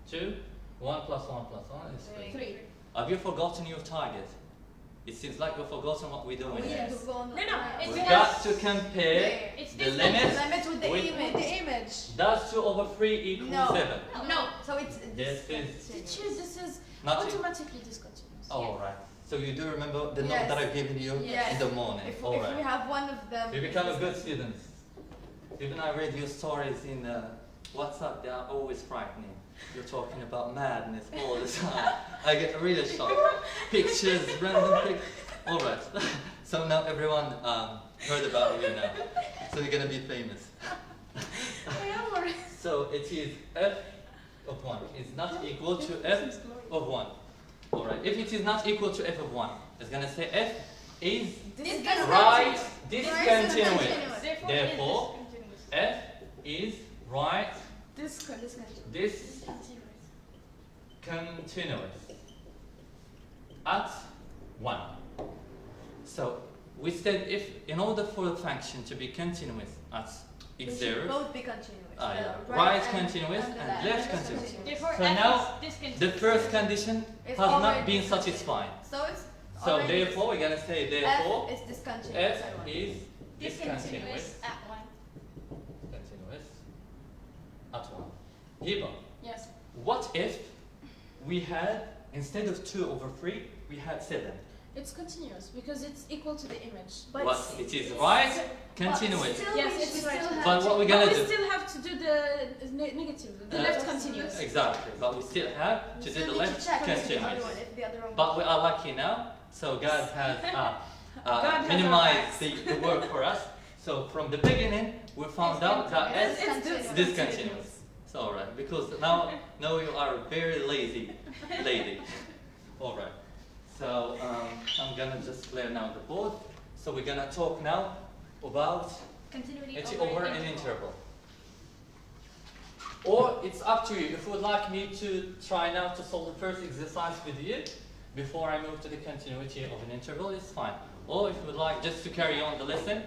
3. 2. 1 plus 1 plus 1 is 3. 3. Have you forgotten your target? It seems like you've forgotten what we're doing We here. have to go on the No, it's We've just- got to compare It's the this limit. limit with the with- image. The image. Does 2 over 3 equal No. 7? No. So it's This is Teacher, this is not. automatically discontinuous. Oh, alright. So you do remember the note Yes. that I've given you Yes. in the morning? if we Alright. have one of them. You become a good student. Even I read your stories in WhatsApp, they are always frightening. You're talking about madness all the time. I get really shocked. Pictures, random pictures. Alright. So now everyone heard about you now. So you're gonna be famous. So it is f of 1 is not equal to f of 1. Alright. If it is not equal to f of 1, it's gonna say f is right discontinuous. Therefore, f is right discontinuous at 1. So we said if in order for the function to be continuous at They x0, should both be continuous. yeah, The right and- continuous and the and left continuous. Therefore, So F now, is discontinuous. the first condition It's has not already been discontinuous. satisfied. So it's So already therefore, we're gonna say therefore F is discontinuous. f at one. is Discontinuous discontinuous at 1. continuous at 1. Hiba, Yes. what if we had instead of 2 over 3, we had 7? It's continuous because it's equal to the image. But What it is right continuous. Still, Yes, we it's still right. have But to- what we're But gonna we do? still have to do the negative, the Uh, left continuous. Exactly, but we still have we to still do the need to left check if the other continuous. one- if the other one But we are lucky now, so God has God has our minimized the work for us. So from the beginning, we found out that It's S discontinuous. is discontinuous. So alright, because now you are a very lazy lady. Alright, so I'm gonna just clear now the board. So we're gonna talk now about Continuity it's over over an interval. Or it's up to you. If you would like me to try now to solve the first exercise with you before I move to the continuity of an interval, it's fine. Or if you would like just to carry on the lesson,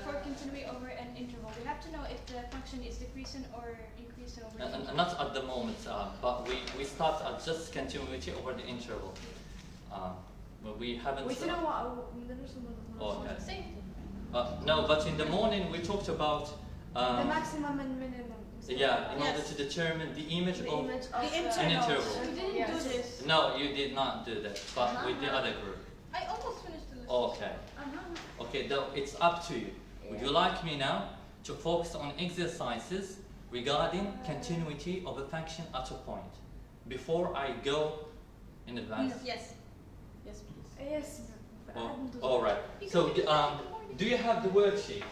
For continuity over an interval, we have to know if the function is decreasing or increasing over the and interval. not at the moment, but we start at just continuity over the interval. But we haven't. We still don't want. Okay. Same. No, but in the morning we talked about. The maximum and minimum. Yeah, in order Yes. to determine the image The of. image of The the- An interval. We didn't Yes. do this. No, you did not do that, but with the other group. I almost finished the list. Okay. Okay, though it's up to you. Would you like me now to focus on exercises regarding continuity of a function at a point before I go in advance? Yes. Yes, please. Yes. but I Oh, haven't do all right. So, do you have the worksheet?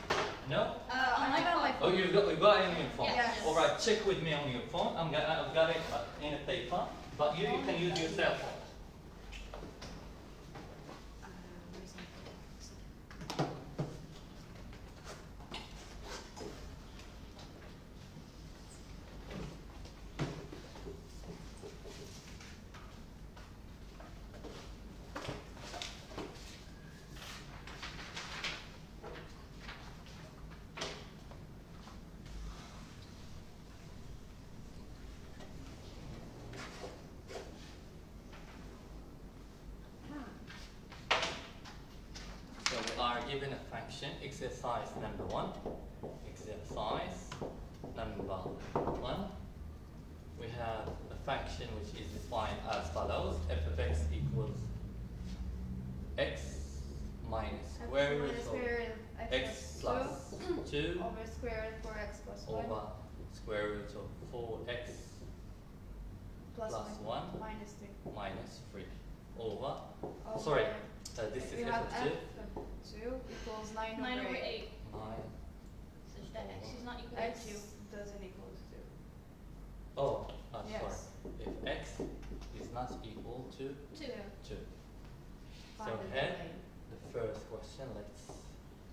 No? On I got my Oh, you got it on your phone. Yes. All right. Check with me on your phone. I've got it in a paper, but you can use your cell phone. function, exercise number 1. Exercise number 1. We have a function which is defined as follows: f of x equals x minus square root of x plus 2 over square root 4x plus 1 over square root of 4x plus 1 minus 3 minus 3 over, over sorry, this we is have f of 2. f of 2 equals 9 9 over over 8. 8. 9 Such that x is not equal X to 2. doesn't equal to 2. Oh, Yes. sorry. If x is not equal to 2. 2. Find So the here, domain. the first question, let's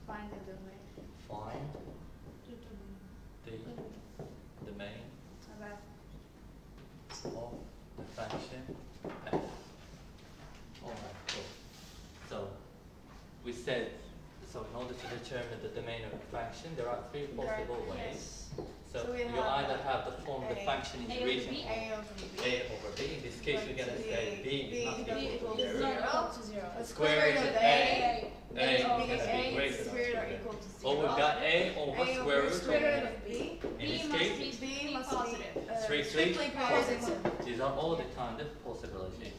Find the domain. find the domain Okay. of the function f. Alright, cool. So, we said, so in order to determine the domain of a function, there are 3 possible ways. So, So we you have either have the form the A. function A is over region B. A over B. A over B. In this case, we're going to say B is not B equal equals to 0. zero. equal to 0. The Square root of A. A is over going to be A greater than squared are 0. equal to 0. Or we've got A over A square over root square of root of B. In B this must case, be B must positive. be strictly positive. These are all the kind of possibilities,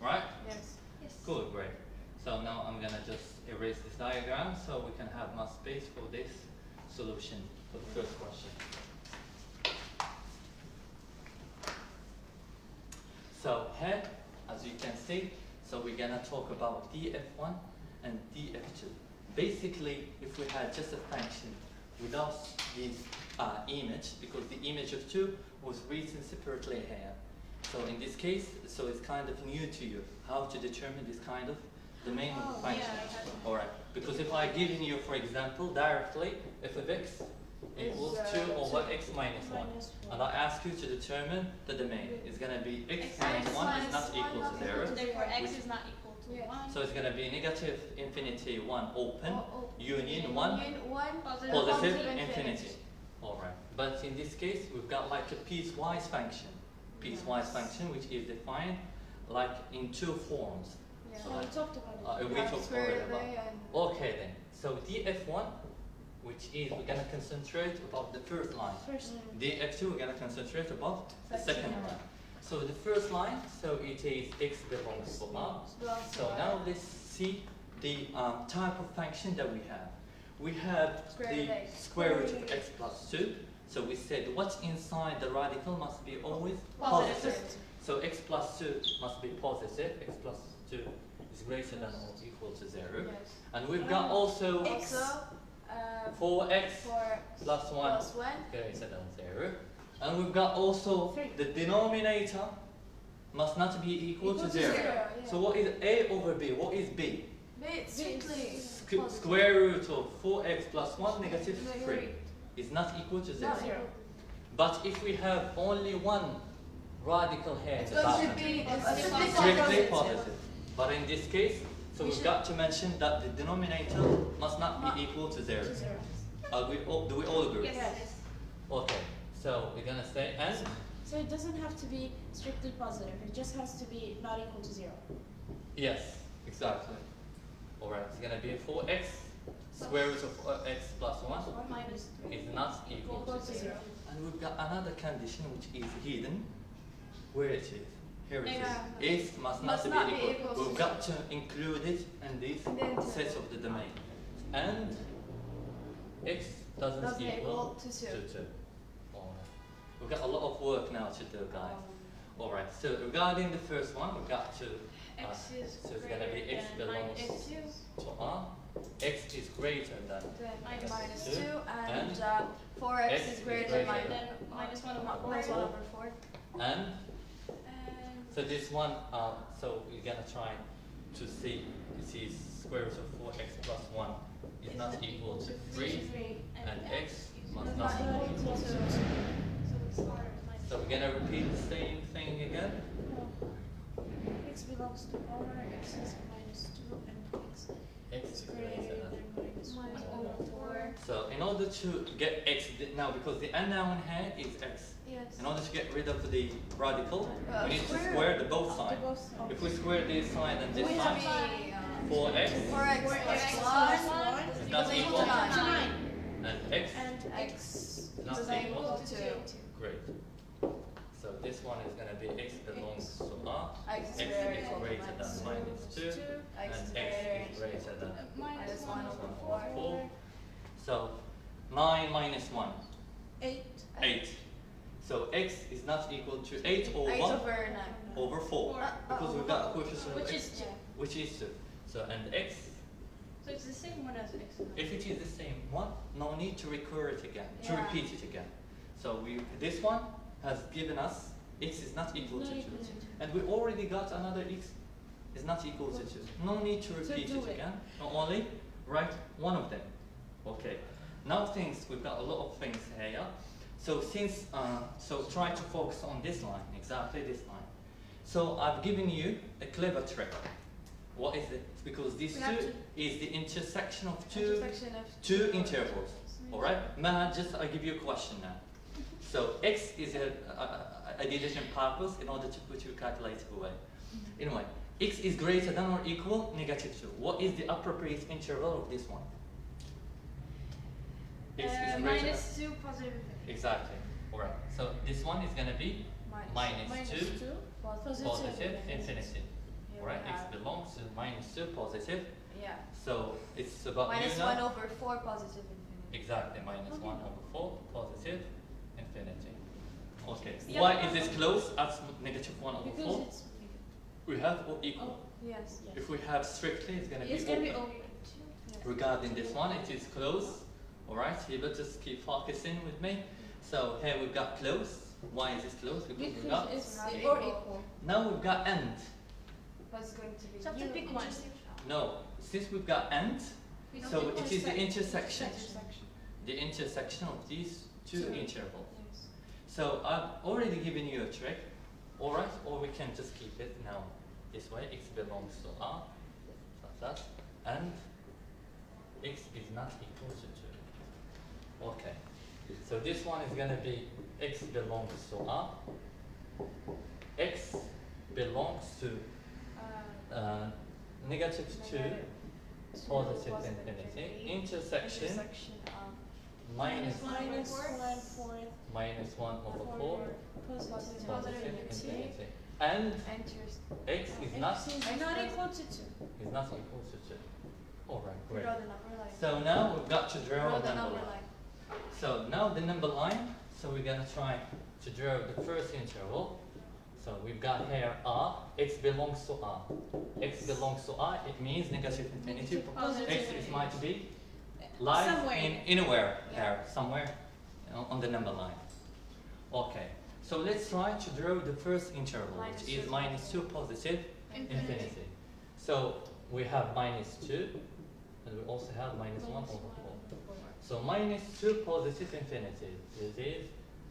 right? Yes. Yes. Good, great. So now I'm gonna just erase this diagram so we can have more space for this solution for the first question. So here, as you can see, so we're gonna talk about df1 and df2. Basically, if we had just a function without this image, because the image of 2 was written separately here. So in this case, so it's kind of new to you, how to determine this kind of domain of Oh, the function. yeah, I had it. Alright, because if I given you, for example, directly, f of x equals 2 over x minus 1. And I ask you to determine the domain. It's going to be x minus 1 is not equal to 0. Therefore, x Which- is not equal to Yeah. 1. So it's going to be negative infinity 1 open, Oh, union 1 Union 1 positive infinity. Alright, but in this case we've got like a piecewise function. Piecewise function which is defined like in 2 forms. Yeah. So We like, talked about it. we Yeah, talked square already root of about. A and Okay then, so df1, which is we're going to concentrate about the first line. First, df2 we're going to concentrate about the second Second. line. So the first line, so it is x belongs to R. So now let's see the type of function that we have. We have Square root the of x. square root of x plus 2. So we said what's inside the radical must be always Positive. positive. So x plus 2 must be positive. X plus 2 is greater than or equal to 0. yes. And we've got also Also, 4x for plus 1 plus 1 greater than 0. And we've got also 3. the denominator must not be equal to 0. yeah. So what is A over B? What is B? B it's strictly positive. Square root of 4x plus 1 negative 3 Negative. is not equal to 0. Not zero. But if we have only one radical here in It's the going to bottom, be Strictly strictly positive. positive. But in this case, so We we've should- got to mention that the denominator must not be equal to 0. to 0. Do we all agree? Yes. Okay, so we're gonna say and So it doesn't have to be strictly positive. It just has to be not equal to 0. yes, exactly. Alright, it's gonna be 4x square root of x plus 1 Minus 3. is not equal Equal to to 0. 0. And we've got another condition which is hidden. Where it is? Here it is. Yeah. X must Must not not be be equal. equal to We've got to include it in this In the interval. set of the domain. And x doesn't equal to 2. 2. Alright. We've got a lot of work now to do, guys. Alright, so regarding the first one, we've got to X is so it's gonna be greater x than belongs minus 2. to R. X is greater than Then Minus minus 2, 2 and and 4x x is is greater greater than Then minus 1 over minus 4. 1 over 4. and And so this one, so we're gonna try to see this is square root of 4x plus 1 is not equal to 3 and x must not be equal to 2. So it's R minus So we're gonna repeat the same thing again. X belongs to R, x is minus 2, and X x is is greater greater than. than minus 1 minus over 1 over 4. So in order to get x now because the unknown here is x. Yeah. Yes. In order to get rid of the radical, we need to square. square the both To sides. both sides. If we square this side and this We have side, the 4x 4x plus 1 is is not equal equal to to 9. and x And X is is not equal equal. to Great. So this one is going to be x belongs to R. x is X greater is than greater than minus -2, X is and greater x is greater than minus 1 over 4. 4. So 9 minus 1, 8. 8. So x is not equal to 8 over 8 over 9. over 4 because we've got a coefficient of Which x, is 2. which is 2. So and x, So it's the same one as x. if it is the same one, no need to recur it again, to Yeah. repeat it again. So this one has given us x is not equal to 2. And we already got another x is not equal to 2. No need to repeat do it it. again. Only write one of them. Okay. Now we've got a lot of things here. So so try to focus on this line, exactly this line. So I've given you a clever trick. What is it? Because these We have two to- is the intersection of Intersection of two intervals. All right. I give you a question now. So x is I did it on purpose in order to put your calculator away. Anyway, x is greater than or equal -2. What is the appropriate interval of this one? X is greater Minus 2 positive. exactly. All right. So this one is going to be minus 2 positive infinity. Here All right. we X have belongs to -2 positive. Yeah. So it's about Minus you 1 now. over 4 positive infinity. Exactly, -1 over 4 positive infinity. Okay. Yeah. Why is this close as -1 over 4? Because it's We have or equal. Yes. If we have strictly, it's going to it's be gonna be open. open. Yes. Regarding this one, it is close. All right, here, but just keep focusing with me. So here we've got close. Why is this close? Because we've got. Because it's Not or equal. equal. Now we've got end. What's going to be? So to pick one. No, since we've got end, We don't so pick it one. is the intersection. Intersection. The intersection of these two Two. intervals. Yes. So I've already given you a trick, all right? Or we can just keep it now this way. X belongs to R, like that, and x is not equal to 2. Okay. So this one is going to be x belongs to R. X belongs to negative 2 positive infinity intersection minus Minus 1/4 minus 1 over 4 positive positive infinity. infinity. And Enters. x is not X is not equal to 2. equal to 2. Alright, great. Draw the number line. So now we've got to draw Draw a the number line. So now the number line, so we're gonna try to draw the first interval. So we've got here R, x belongs to R. X belongs to R, it means negative infinity. Positive X is infinity. might be lies Somewhere. in anywhere Yeah. here, somewhere on the number line. Okay, so let's try to draw the first interval, Minus which is 2. -2 positive infinity. So we have -2, and we also have -1 over 4. So -2 positive infinity, this is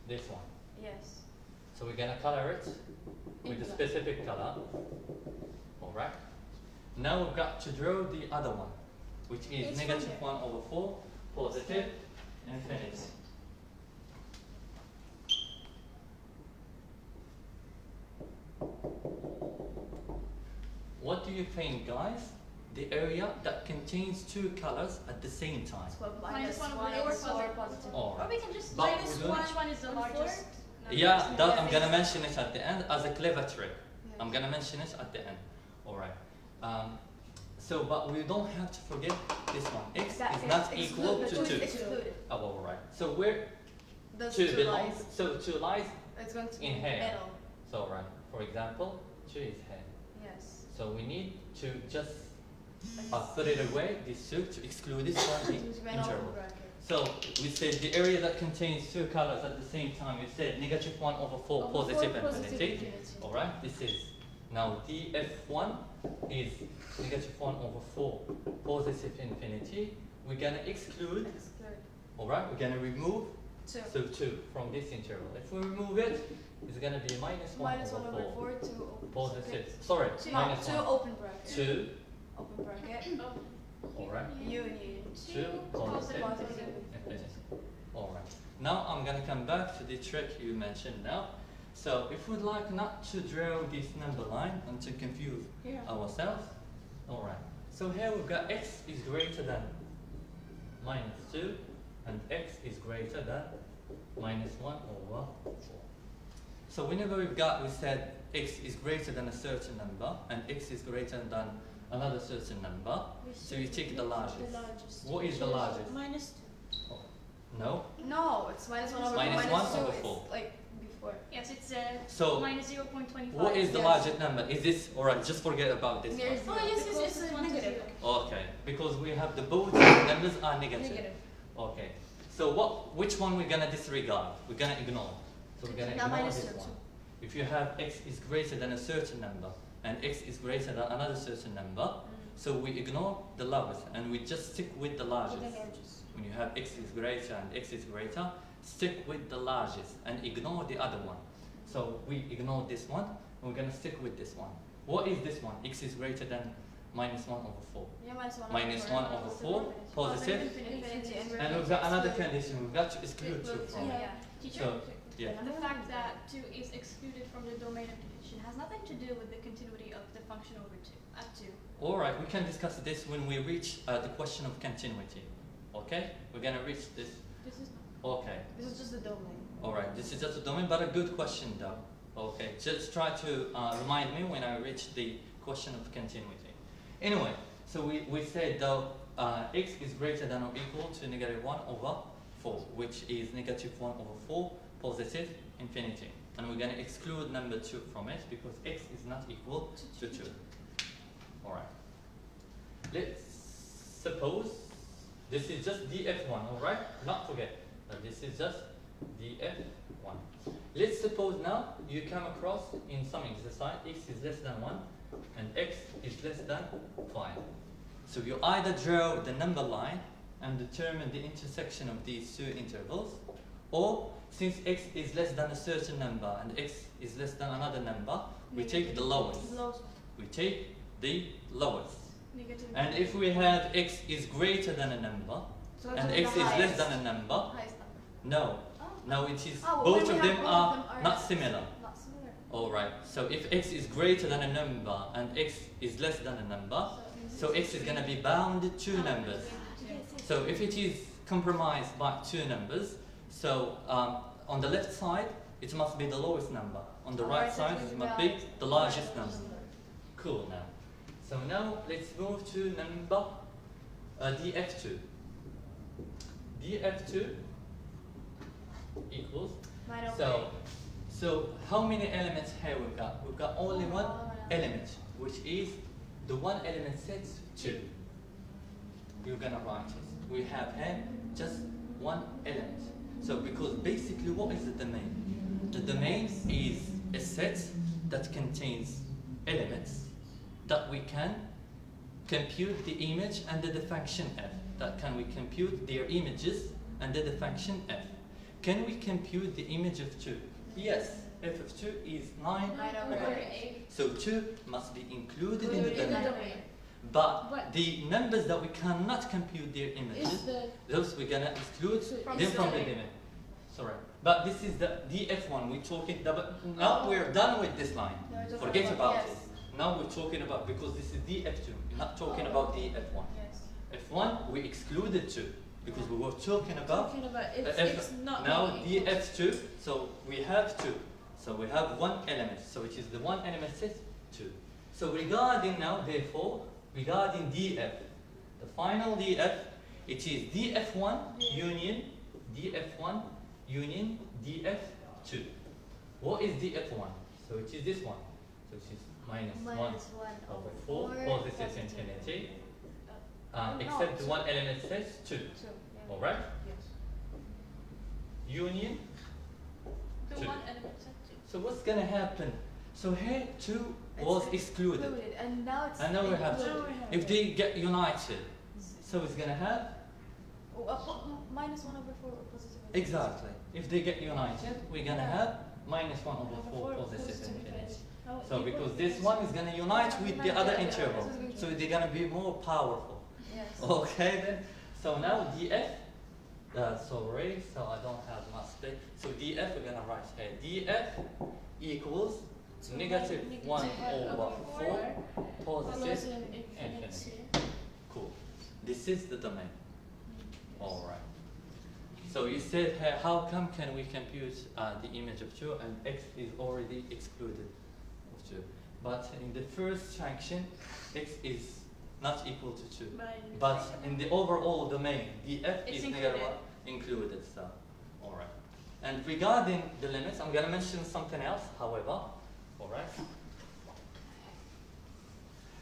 this one. Yes. So we're gonna color it with a In black. specific color. Alright. Now we've got to draw the other one, which is It's negative from 1 over 4 positive infinity. What do you think, guys? The area that contains two colors at the same time. It's called Minus minus 1 1 over over 4 4 positive. positive. All Or right. we can just But minus we don't- which one is the largest. Yeah, that I'm Yes. gonna mention it at the end as a clever trick. Yes. I'm gonna mention it at the end. Alright. But we don't have to forget this one. X That is not exclude- equal the to two is 2. excluded. Oh, alright. So where Those 2 two belongs? lies. So 2 lies. It's going to be in here. middle. So right. For example, 2 is here. Yes. So we need to just put it away, this 2, to exclude this from the Use red open interval. bracket. So we said the area that contains two colors at the same time, you said negative 1 over 4 Over 4 positive positive infinity. infinity. Alright, this is now df1 is negative 1 over 4 positive infinity. We're gonna exclude, Exclude. alright, we're gonna remove 2. so 2 from this interval. If we remove it, it's gonna be minus 1 Minus 1 over over 4 4, 2 open positive. Sorry, Two, minus 2 1. open bracket. 2, Open bracket. alright, Union. 2 positive Positive. infinity. Alright. Now I'm gonna come back to the trick you mentioned now. So if we'd like not to draw this number line and to confuse ourselves, all right. So here we've got x is greater than minus 2 and x is greater than minus 1 over 4. So whenever we said x is greater than a certain number and x is greater than another certain number, so you take the largest. What is the largest? Minus 2. No? No, it's minus 1 over Minus 4. one Minus 2, over it's 4. like before. Yes, it's So minus 0.25. what is the Yes. largest number? Is this, alright, just forget about this Near one. zero. Oh, yes, The yes, closest it's one to negative. zero. Okay, because we have the both numbers are negative. Negative. Okay, so which one we're gonna disregard? We're gonna ignore. So we're gonna Now ignore minus this 2. one. If you have x is greater than a certain number and x is greater than another certain number, so we ignore the lowest and we just stick with the largest. When you have x is greater and x is greater, stick with the largest and ignore the other one. So we ignore this one and we're gonna stick with this one. What is this one? X is greater than minus 1 over 4. Yeah, minus 1 Minus over 1 over 4, positive. Infinity. And we've got another condition, we've got to exclude 2 from it. Yeah. Teacher, So, yeah. the fact that 2 is excluded from the domain of division has nothing to do with the continuity of the function over 2 at 2. Alright, we can discuss this when we reach the question of continuity. Okay? We're gonna reach this. This is Okay. This is just the domain. Alright, this is just a domain, but a good question though. Okay, just try to remind me when I reach the question of continuity. Anyway, so we said though x is greater than or equal to negative 1 over 4, which is negative 1 over 4, positive infinity. And we're going to exclude number 2 from it because x is not equal to 2. Alright. Let's suppose this is just df1, alright? Not forget that this is just df1. Let's suppose now you come across in some exercise x is less than 1 and x is less than 5. So you either draw the number line and determine the intersection of these two intervals, or since x is less than a certain number and x is less than another number, we take the lowest. We take the lowest. negative. And if we have x is greater than a number So and it's x the is less highest. than a number, Highest number. no. Oh. No, it is Oh, well, both when of we them have are not not similar. Not similar. Alright, so if x is greater than a number and x is less than a number, so x is going to be bounded to numbers. So if it is compromised by two numbers, so on the left side, it must be the lowest number. On the right side, it must be the largest number. Cool now. So now let's move to number df2. df2 equals, so how many elements here we've got? We've got only one element, which is the one element set 2. You're gonna write it. We have here just one element. So because basically what is the domain? The domain is a set that contains elements that we can compute the image under the function f. That can we compute their images under the function f. Can we compute the image of 2? Yes, f of 2 is 9 over 8. So 2 must be included in the domain. But the numbers that we cannot compute their images, those we're gonna exclude them from the domain. Sorry. But this is the df1. We're talking about, now we're done with this line. Forget about it. Now we're talking about, because this is df2. We're not talking about df1. f1 we excluded 2 because we were talking about it's not now equal. df2. So we have 2. So we have one element. So it is the one element set 2. So regarding now, therefore, regarding df, the final df, it is df1 union df1 union df2. What is df1? So it is this one. So it is minus 1 over 4 positive infinity, except the one element says 2. Alright? Union The 2. one element set 2. So what's gonna happen? So here 2 was excluded. And now it's And now we have 2. If they get united, so it's gonna have minus 1 over 4 positive. exactly. If they get united, we're gonna have minus 1 over 4 positive infinity. So because this one is gonna unite with the other interval, so they're gonna be more powerful. Yes. Okay then. So now df Sorry, so I don't have much space. So df we're gonna write here. df equals negative 1 over 4 positive infinity. Cool. This is the domain. All right. So you said here, how come can we compute the image of 2 and x is already excluded of 2? But in the first function, x is not equal to 2. But in the overall domain, df It's is included. included. So, all right. And regarding the limits, I'm going to mention something else, however. All right.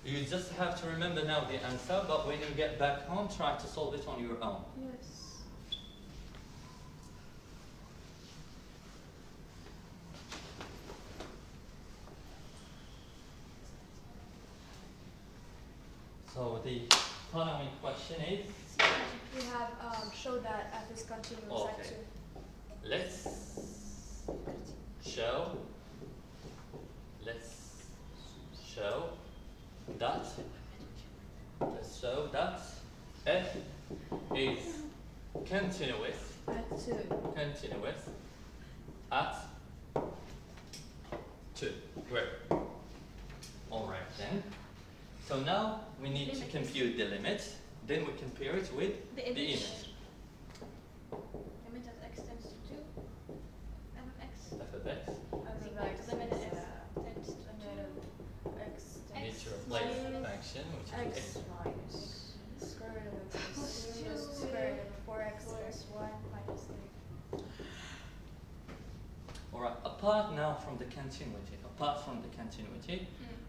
You just have to remember now the answer, but when you get back home, try to solve it on your own. Yes. So the following question is, We have show that f is continuous Okay. at 2. let's show that f is continuous At 2. at 2. Great. All right then. So now we need to compute the limit. Then we compare it with The the image. image. Limit of x tends to 2. F of x. f of x. Limit of x tends to 2. We need to replace the function, which is X x. minus square root of x plus 2 square root of 4x plus 1 minus 3. All right. Apart now from the continuity,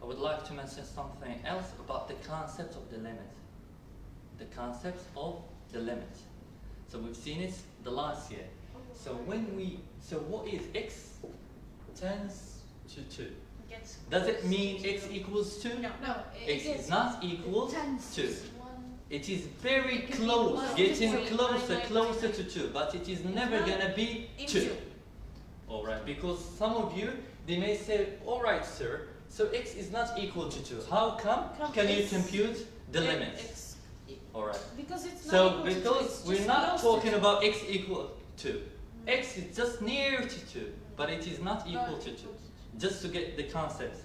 I would like to mention something else about the concept of the limit. The concept of the limit. So we've seen it the last year. So what is x tends to 2? Gets Does it mean x equals 2? No. No, X is not equal Tends to. 1. It is very It can be close, one, getting point closer, 999. to 2, but it is never not gonna be 2. All right, because some of you, they may say, all right, sir, so x is not equal to 2. How come? Can you X- compute the limit? X, All right. because it's not So equal to 2, because it's we're just not close to talking 2. about x equal to. X is just near to 2, but it is not equal to 2. Just to get the concept.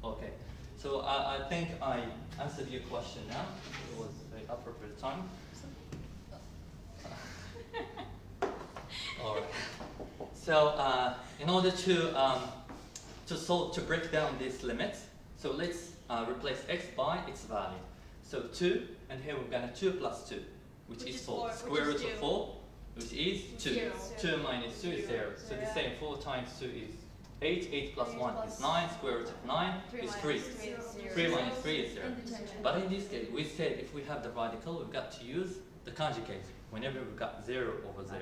Okay. So I think I answered your question now. It was the appropriate time. All right. So in order to break down these limits, so let's replace x by its value. So 2, and here we're gonna 2 plus 2, which is 4. Square root of 4, which is 2. Zero. 2 minus 2 is 0. So the same 4 times 2 is 8. 8 plus 1 is 9. Square root of 9 is 3. 3 minus 3 is 0. But in this case, we said if we have the radical, we've got to use the conjugate. Whenever we've got 0 over 0,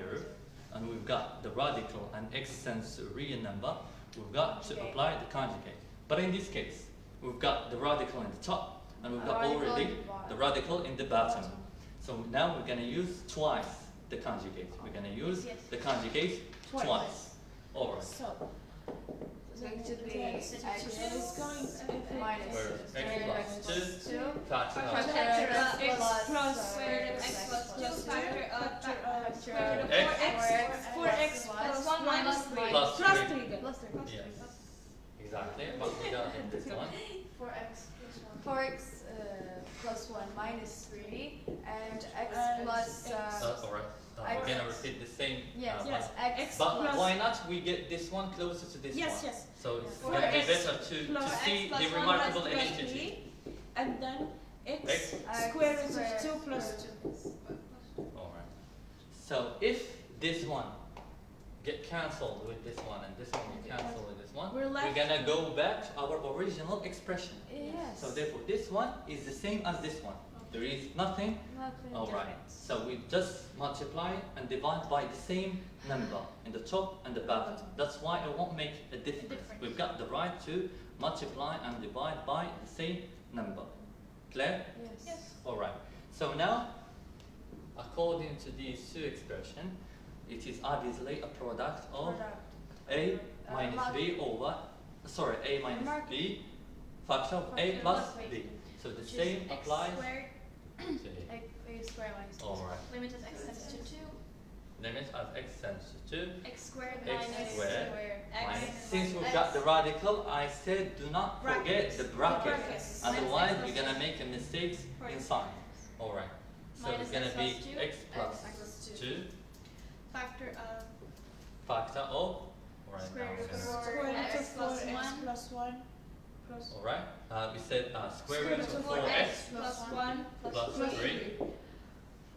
and we've got the radical and x tends to a real number, we've got to apply the conjugate. But in this case, we've got the radical in the top, and we've got Radical already in the bottom. the radical in the bottom. So now we're going to use twice the conjugate. We're going to use Yes. the conjugate twice. All right. So, Going to be X x it's going to minus Where x plus 2 2 factor of factor X x plus square root of x x plus 2 plus factor of square root of X. 4x plus 1 minus 3. plus plus 3. 3 then. plus 3. Yes. Exactly. What we got in this one? 4x plus 1 minus 3 and x And plus All right. We're going to repeat the same yes, one. yes, x But plus why not we get this one closer to this Yes, one? yes. So it's Four going to be X better to plus see X plus the 1 remarkable plus 3. identity. And then x, X. square root of 2 plus 2. Alright. So if this one get cancelled with this one and this one get cancelled with this one, We're left- gonna go back to our original expression. yes. So therefore this one is the same as this one. There is nothing. Nothing Alright. different. So we just multiply and divide by the same number in the top and the bottom. That's why it won't make a difference. We've got the right to multiply and divide by the same number. Clear? Yes. Alright. So now, according to these two expressions, it is obviously a product of Product. a minus b over, sorry, a minus Remark- b factor of a plus b. So the Which is same x applies squared. to a. A square minus Alright. Limit of x tends to 2. limit as x tends to 2. X squared X minus squared. X Minus. Since we've got the radical, I said do not forget Brackets. the bracket. Brackets. Otherwise, Minus you're x gonna make a mistake Right. in sign. Alright. So Minus it's gonna x be plus 2. x plus plus 2 factor of factor of. Alright, Square now root I'm of gonna- Square root X of 4 plus x 1. plus 1 plus Alright. We said square root of 4x plus 1 plus 3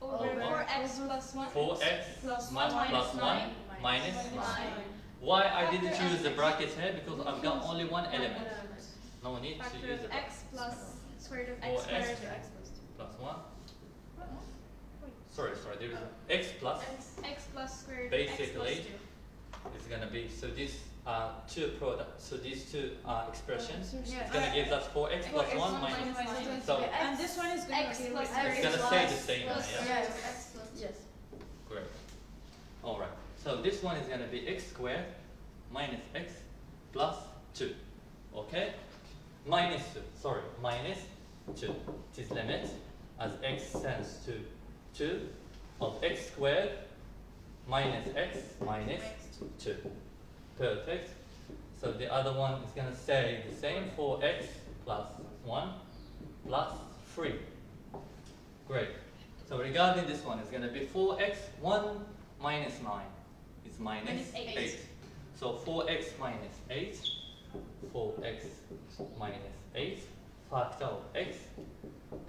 over Over 4x plus 1 4x plus plus 1 minus 1 9 minus minus 9. 9. Why I didn't Factor use the of bracket here? Because I've got only one element. No need to Factor use the of bracket. x plus square root of 4x x squared plus 1. Sorry, there is a x plus. x plus square root of x plus Basically, 2. it's gonna be, so these two products, so these two expressions, Yeah. it's gonna give us 4x plus 1 minus 9. So And this one is going X to be plus with it's x gonna stay the same, plus yeah. square root of x plus 2. Yes. Great. Alright, so this one is gonna be x squared minus x plus 2. Okay? Minus 2. It is limit as x tends to 2 of x squared minus x minus 2. Perfect. So the other one is going to stay the same, 4x plus 1 plus 3. Great. So regarding this one, it's going to be 4x, 1 minus 9 is minus Minus 8. 8. So 4x minus 8, 4x minus 8, factor of x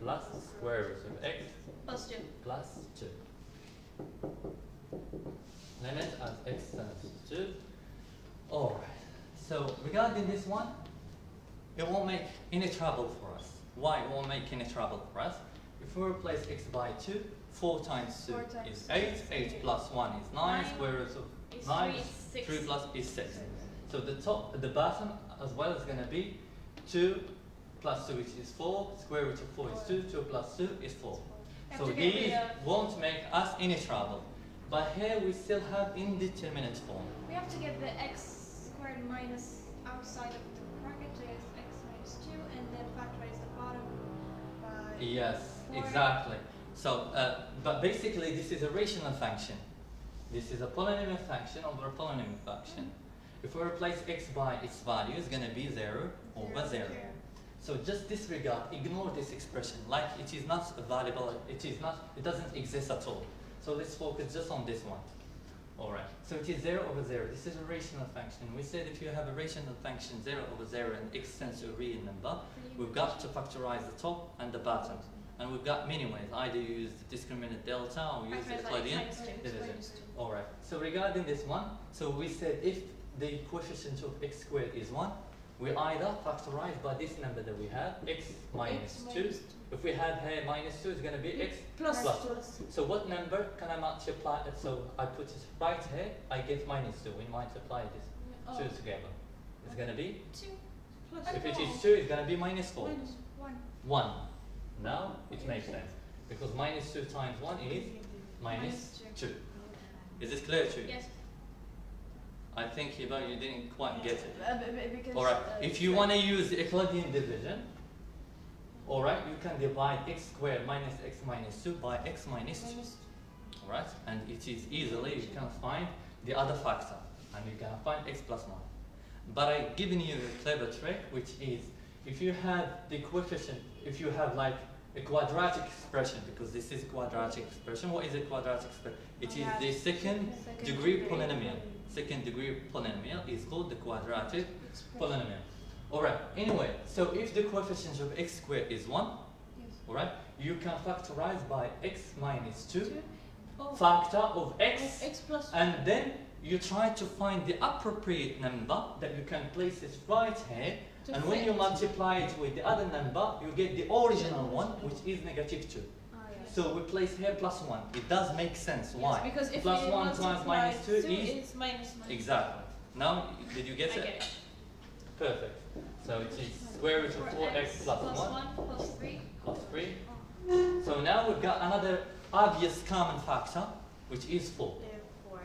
plus square root of x Plus 2. plus 2. Limit as x tends to 2. Alright, so regarding this one, it won't make any trouble for us. Why it won't make any trouble for us? If we replace x by 2, 4 times 2 4 times is 2 8, is 8 plus 1 is 9, 9 square root of is 9, 3 is 6. 3 plus is 6. So the bottom as well is going to be 2 plus 2, which is 4, square root of 4 is 2, 2 plus 2 is 4. Have So to get these rid of- won't make us any trouble. But here we still have indeterminate form. We have to get the x squared minus outside of the bracket, so it's x minus 2, and then factorize the bottom by Yes, 4. exactly. So, but basically this is a rational function. This is a polynomial function over a polynomial function. If we replace x by its value, it's going to be 0 over 0. So just disregard, ignore this expression, like it is not valuable, it doesn't exist at all. So let's focus just on this one. Alright, so it is 0 over 0. This is a rational function. We said if you have a rational function 0 over 0 and x tends to a real number, we've got to factorize the top and the bottom. And we've got many ways. Either you use the discriminant delta or use the Factorize Euclidean. x minus 2. Alright, so regarding this one, so we said if the coefficient of x squared is 1, we either factorize by this number that we have, x minus 2. If we have here minus 2, it's going to be x Plus plus. 2. So what number can I multiply? So I put it right here, I get minus 2. We multiply this 2 together. It's going to be, 2 Plus if it no. is 2, it's going to be minus 4. minus 1. 1. Now it makes sense. Because minus 2 times 1 is minus 2. Is this clear to you? Yes. I think Hiba, you didn't quite get it. Because, Alright, if you want to use the Euclidean division, alright, you can divide x squared minus x minus 2 by x minus 2. Alright, and it is easily, you can find the other factor, and you can find x plus 1. But I've given you a clever trick, which is, if you have the coefficient, if you have like a quadratic expression, because this is a quadratic expression, what is a quadratic expression? It is the second degree polynomial. Second degree polynomial is called the quadratic polynomial. Alright, anyway, so if the coefficient of x squared is 1, alright, you can factorize by x minus 2, factor of x, X plus and then you try to find the appropriate number that you can place it right here, to and when you fit. multiply it with the other number, you get the original one, which is negative 2. So we place here plus 1. It does make sense. Why? Because if Plus we 1 times multiply minus 2 is? it's minus. Exactly. Now, did you get I it? get it. Perfect. So it is square root of 4x plus 1 plus 3. plus 3. So now we've got another obvious common factor, which is 4.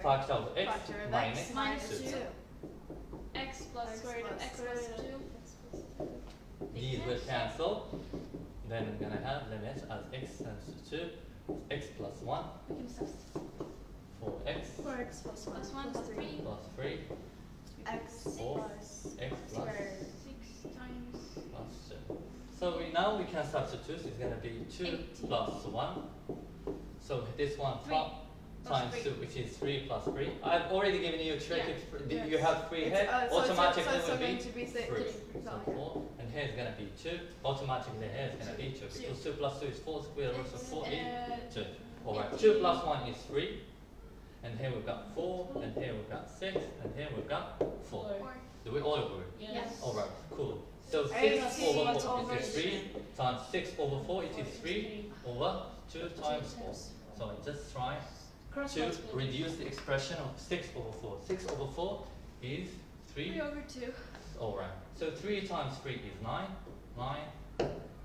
Factor of x Factor of minus x minus 2. 2. X plus square root of x plus 2. These will cancel. Then we're going to have limit as x tends to 2, x plus 1. We can substitute. 4x 4x plus 1 Plus 1 is 3. plus 3 X 4 plus x plus square. 6 times plus 2. So now we can substitute. It's going to be 2 18. plus 1. So this one Three times plus 2, which is 3 plus 3. I've already given you a trick. Yeah. If you have 3 It's, here, so it's automatically also will be going to be 3. So 4. And here is going to be 2. Automatically here is going to be 2. Because 2 plus 2 is 4. Square root of 4 is 2. Alright, 2 plus 1 is 3. And here we've got 4. And here we've got 6. And here we've got 4. 4. Do we all agree? Yes. Alright, cool. So 6 18 over 4 over is 3 times 6 over 4 it is 3 over 2 times 4. So just try to reduce the expression of 6 over 4. 6 over 4 is 3. 3 over 2. Alright. So 3 times 3 is 9. 9.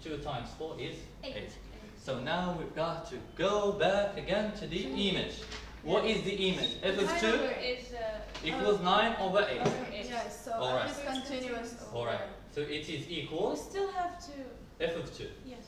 2 times 4 is 8. 8. So now we've got to go back again to the image. What is the image? F of 2 is equals 9 over 8. Yes, so Alright. F is continuous over. Alright. So it is We equal still have to. f of 2. Yes.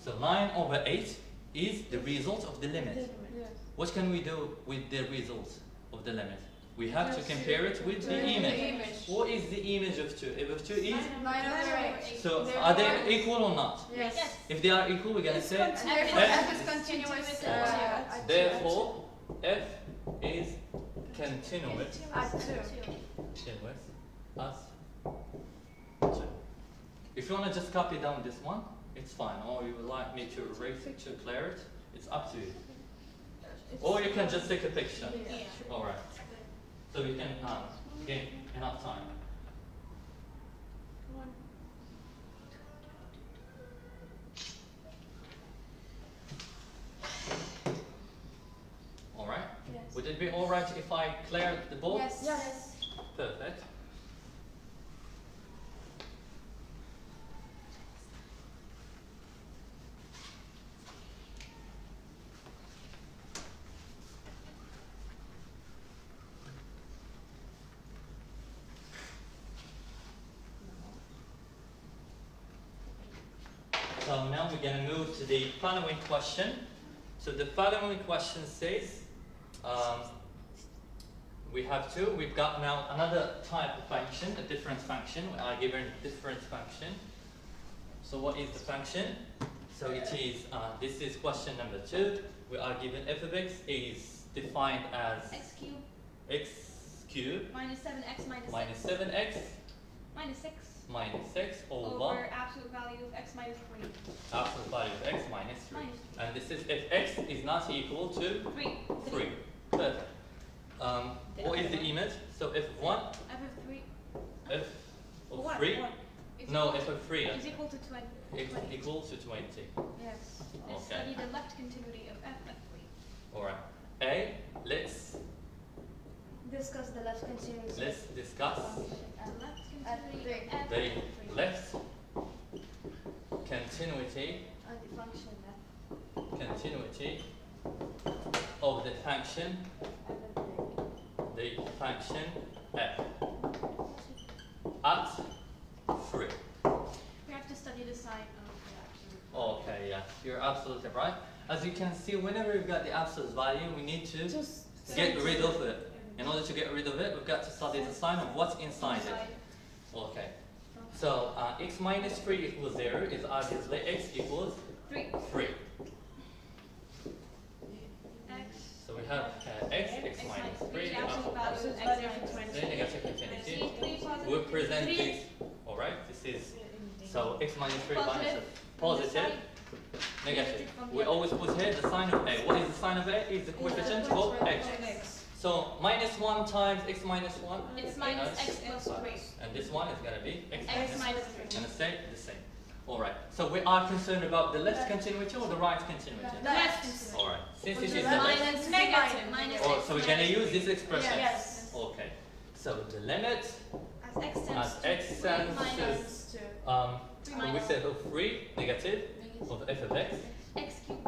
So 9 over 8 is the result of the limit. Yes. What can we do with the result of the limit? We have to compare it with the The image. image. What is the image of 2? F of 2 is? 9 over 8. So They're are they all- equal or not? Yes. Yes. If they are equal, we're going to It's say and therefore F F is continuous Alright. at 2. therefore f is continuous At 2. continuous as 2. If you want to just copy down this one, it's fine. Or you would like me to erase it to clear it, it's up to you. Or you can just take a picture. Yeah. Alright. So we can gain enough time. Alright? Yes. Would it be alright if I cleared the board? Yes. Yes. Perfect. So now we're going to move to the following question. So the following question says, we have two. We've got now another type of function, a different function. We are given a different function. So what is the function? So it is, this is question number 2. We are given f of x is defined as X cubed x cubed minus 7x minus minus 6 7x minus 6 minus 6 over over absolute value of x minus 3. absolute value of x minus 3. Minus And this is if x is not equal to 3. 3. Perfect. What is the image? So f of 1, F of 3. f of One, 3. one. Is No, equal- f of 3 is equal to 20. is equal to 20. Yes. Okay. Let's study the left continuity of f of 3. Alright. A, let's Discuss the left continuous. discuss The left At continuity three. of f the of 3. left continuity And the function of the function f at 3. We have to study the sign of the absolute. Okay, yeah, you're absolutely right. As you can see, whenever we've got the absolute value, we need to get rid of it. In order to get rid of it, we've got to study the sign of what's inside it. Okay. So x minus 3 equals 0 is obviously x equals 3. 3. X. So we have x minus 3, The absolute value of x minus 3. then negative infinity. 3 positive. We present 3. this. Alright, this is so x minus 3 minus Positive. a positive, negative. from We here. always put here the sign of a. What is the sign of a? Is the coefficient of x. So minus 1 times x minus 1. It's minus x plus 3. And this one is going to be x X minus 3. Going to stay the same. Alright, so we are concerned about the left continuity or the right continuity? Left. Alright, since it is the Which is left, Minus negative. Minus oh, x so we're going to minus use this expression. Yes. Okay, so the limit As x tends as to x 3 tends minus Minus 2. when we said of 3 negative of f of x, x cubed.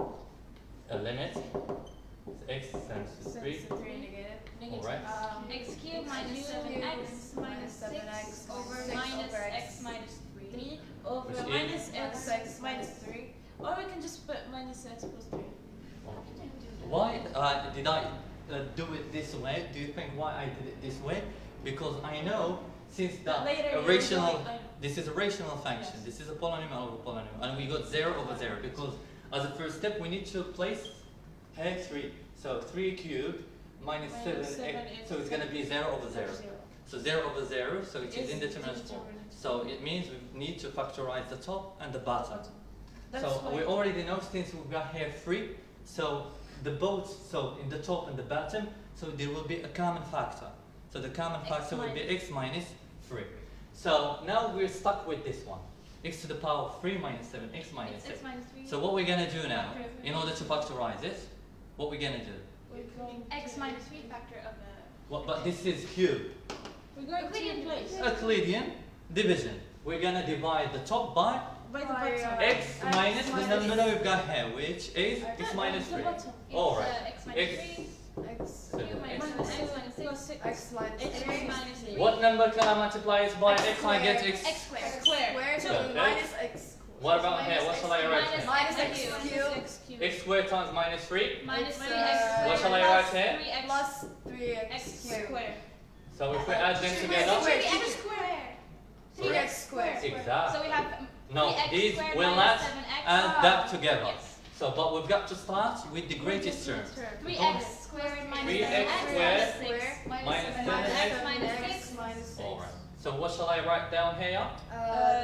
a limit x tends to 3. 3 negative. Alright, X cubed minus 7x minus 6 over 6 minus over x minus 3. 3 over Which is- minus x minus 3. Or we can just put minus x plus 3. Why did I do it this way? Do you think why I did it this way? Because I know since the Later you rational, will like- this is a rational function. Yes. This is a polynomial over polynomial, and we got 0 over 0 because as a first step we need to place x 3. So 3 cubed minus Minus 7 7 x. is So it's going to be 0 over 0. So 0 over 0. So it is Is indeterminate form. indeterminate. So it means we need to factorize the top and the bottom. That's So why we already know since we've got here 3, so the both, so in the top and the bottom, so there will be a common factor. So the common X factor will be minus- x minus 3. So now we're stuck with this one. X to the power of 3 minus 7, x minus It's 7. x minus 3. So what we're going to do now, Okay. in order to factorize it, what we're going to do? We're going X to- minus 3 factor of the... Well, but this is cube. We're going Euclidean to replace Euclidean division. We're going to divide the top by by the By, bottom. x X minus the minus- number we've got here, which is x minus The 3. bottom. It's Alright. x minus X- 3. X, So Q minus x- 7, x minus 6. Plus 6. X minus X 3. minus 3. What number can I multiply it by? X X I get squared. x. X squared. Square to Okay. minus X. What about here? What shall I write Minus here? Minus X X cubed. cubed. X cubed. X squared times minus 3. Minus It's, 3x. What shall I plus write here? 3x. Plus 3X X cubed. squared. So if we add them together, Wait. 3x squared. 3X squared. exactly. So we have No, 3x these squared will minus not 7x. add that together. Yes. So, but we've got to start with the greatest term. 3x squared minus 3x 7x squared minus 6 minus minus 7x 7x minus 6. minus 6. Alright. So what shall I write down here?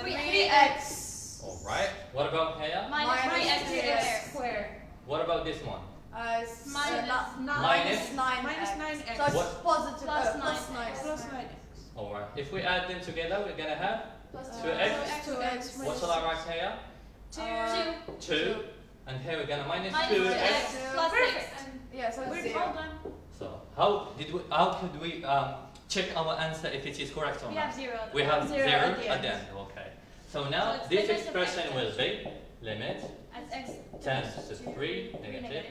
3X. Alright. What about here? Minus Minus 3x Square. What about this one? Minus Minus 9. Minus 9x. So it's What? positive. Plus Plus 9. 9. Plus 9x. Alright. If we add them together, we're gonna have plus 2x. 2x. What shall I write here? 2 2. And here we're gonna minus minus 2x. 2x plus 6. Yeah, so it's We're 0. all done. So how could we check our answer if it is correct or We not? have 0. We have 0 Zero at the at the end. end. Okay. So now So it's this limit of expression x will be limit As x tends to 3 3 negative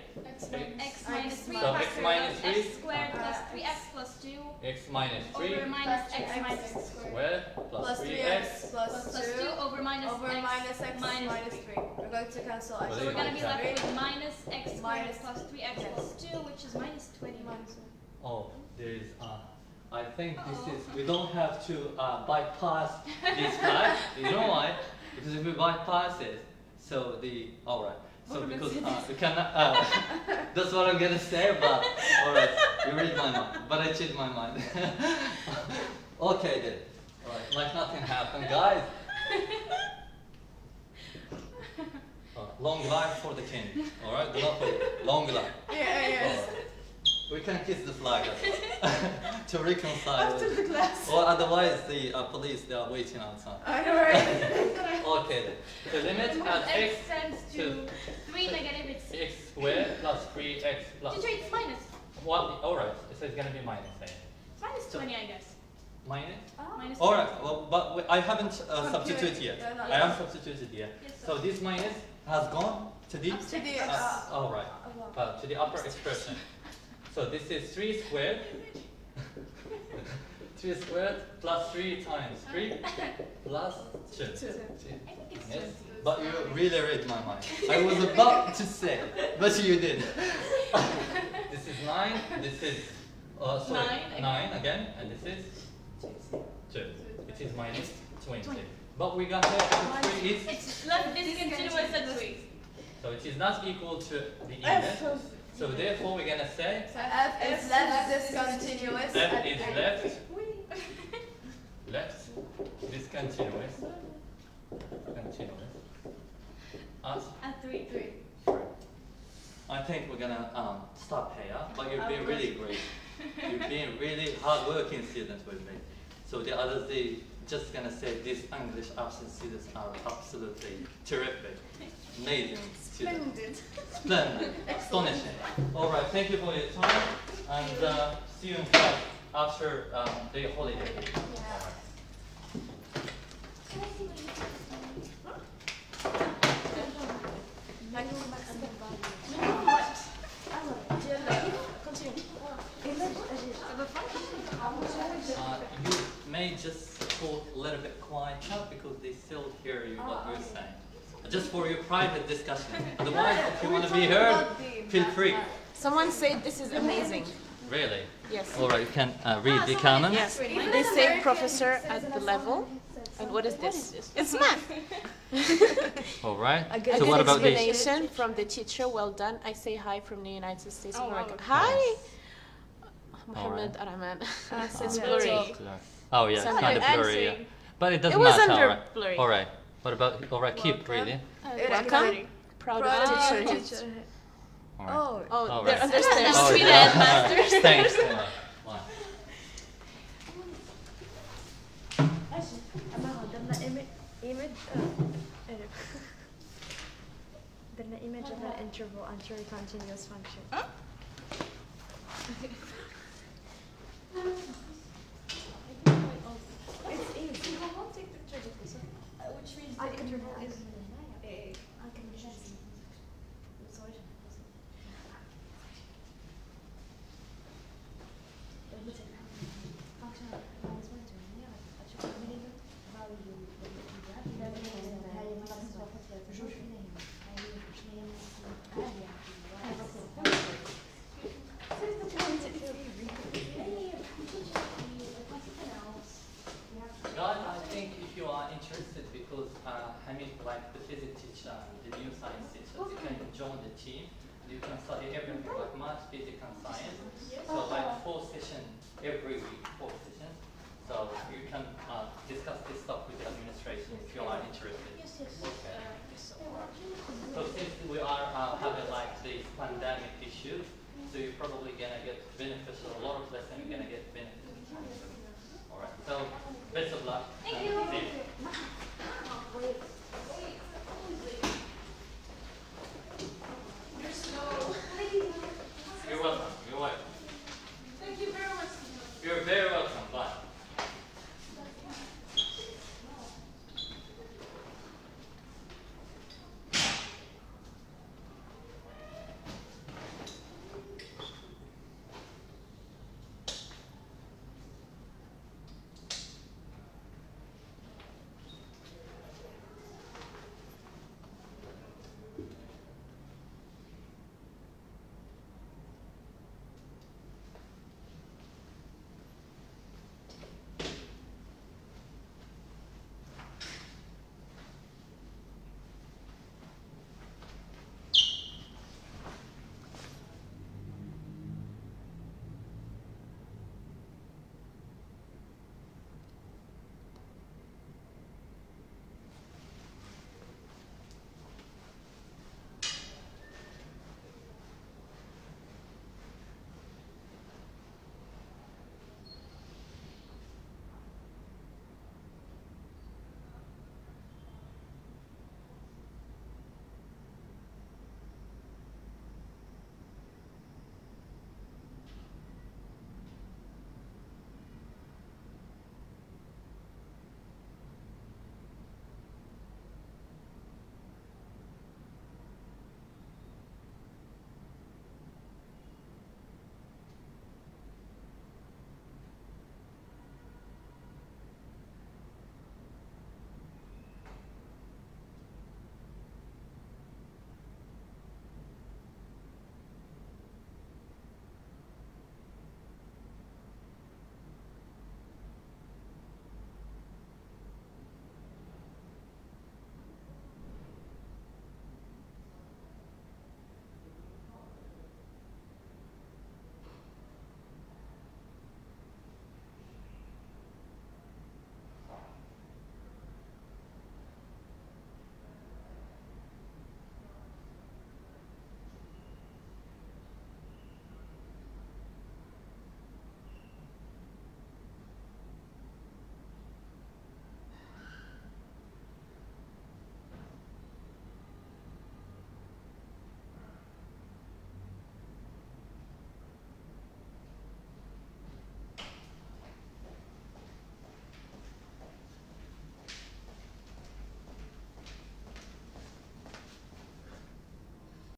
negative. X minus 3 So x factor minus of 3 x squared plus 3x plus 2 x minus 3 over minus x minus squared plus Plus 3x. 3x plus plus 2 over minus over x minus x minus minus 3. We're going to cancel x. Well, So we're going to be left Exactly. with minus x squared Minus- plus 3x plus 2, which is minus 20. Oh, there is I think this is we don't have to bypass this part. You know why? Because if we bypass it, so the alright. So because we cannot. That's what I'm gonna say, but alright, you read my mind, but I changed my mind. Okay then. Alright, like nothing happened, guys. Long life for the king. Alright, do not forget. Long life. Yeah, yes. Alright. We can kiss the flag to reconcile. After the class. Or otherwise, the police they are waiting outside. I know, right? Okay then. The limit at x X tends to 3 negative, it's x squared plus 3x plus. Did you it's minus? What? Alright, so it's gonna be minus. Eh? It's minus So- 20, I guess. Minus? Minus Alright, well, but I haven't substituted yet. Yeah, no, I haven't substituted yet. Yes, So this minus has gone to the. To the Alright, to the upper expression. So this is 3 squared. 3 squared plus 3 times 3 plus 2. I think it's Yes, but you really read my mind. I was about to say, but you did. This is 9, this is, sorry, 9 again, and this is 2. It is minus 20. But we got here 3 is, It's left discontinuous at 3. so it is not equal to the even. So therefore we're gonna say F is left discontinuous. f is left discontinuous, continuous, At 3. I think we're gonna stop here, but you've been really great. You've been really hard-working students with me. So the others, they just gonna say these English absent students are absolutely terrific, amazing students. Splendid, astonishing. All right, thank you for your time, and see you in class after the holiday. All right. You may just talk a little bit quieter because they still hear you what you're saying. I just for your private discussion. Otherwise, if you want to be heard, feel free. Someone said this is amazing. Really? Yes. All right, you can read the canon. Yes. They say professor at the level. And what is this? It's math. All right. A So good what about this? explanation from the teacher. Well done. I say hi from the United States of America. Nice. Hi. Mohammed Arman. It's blurry. Oh yeah, it's kind of blurry. Yeah. But it doesn't It was matter. under All right. blurry. All right. What about? All right. Keep really. Welcome. Proud of teacher. All right. Oh, Oh, All they're right. understairs. Oh, Sweet yeah. headmasters. Thanks. Wow. the image of an interval under a continuous function. It's easy. Which means I the can interval remember. is I can just. Guys, I think if you are interested, because Hamid, like the physics teacher and the new science teacher, you can join the team. You can study everything like math, physics, and science. So like 4 sessions every week, 4 sessions. So you can discuss this stuff with the administration if you are interested. yes. Okay. So since we are having like these pandemic issues, so you're probably gonna get beneficial. A lot of lessons you're gonna get beneficial. All right. So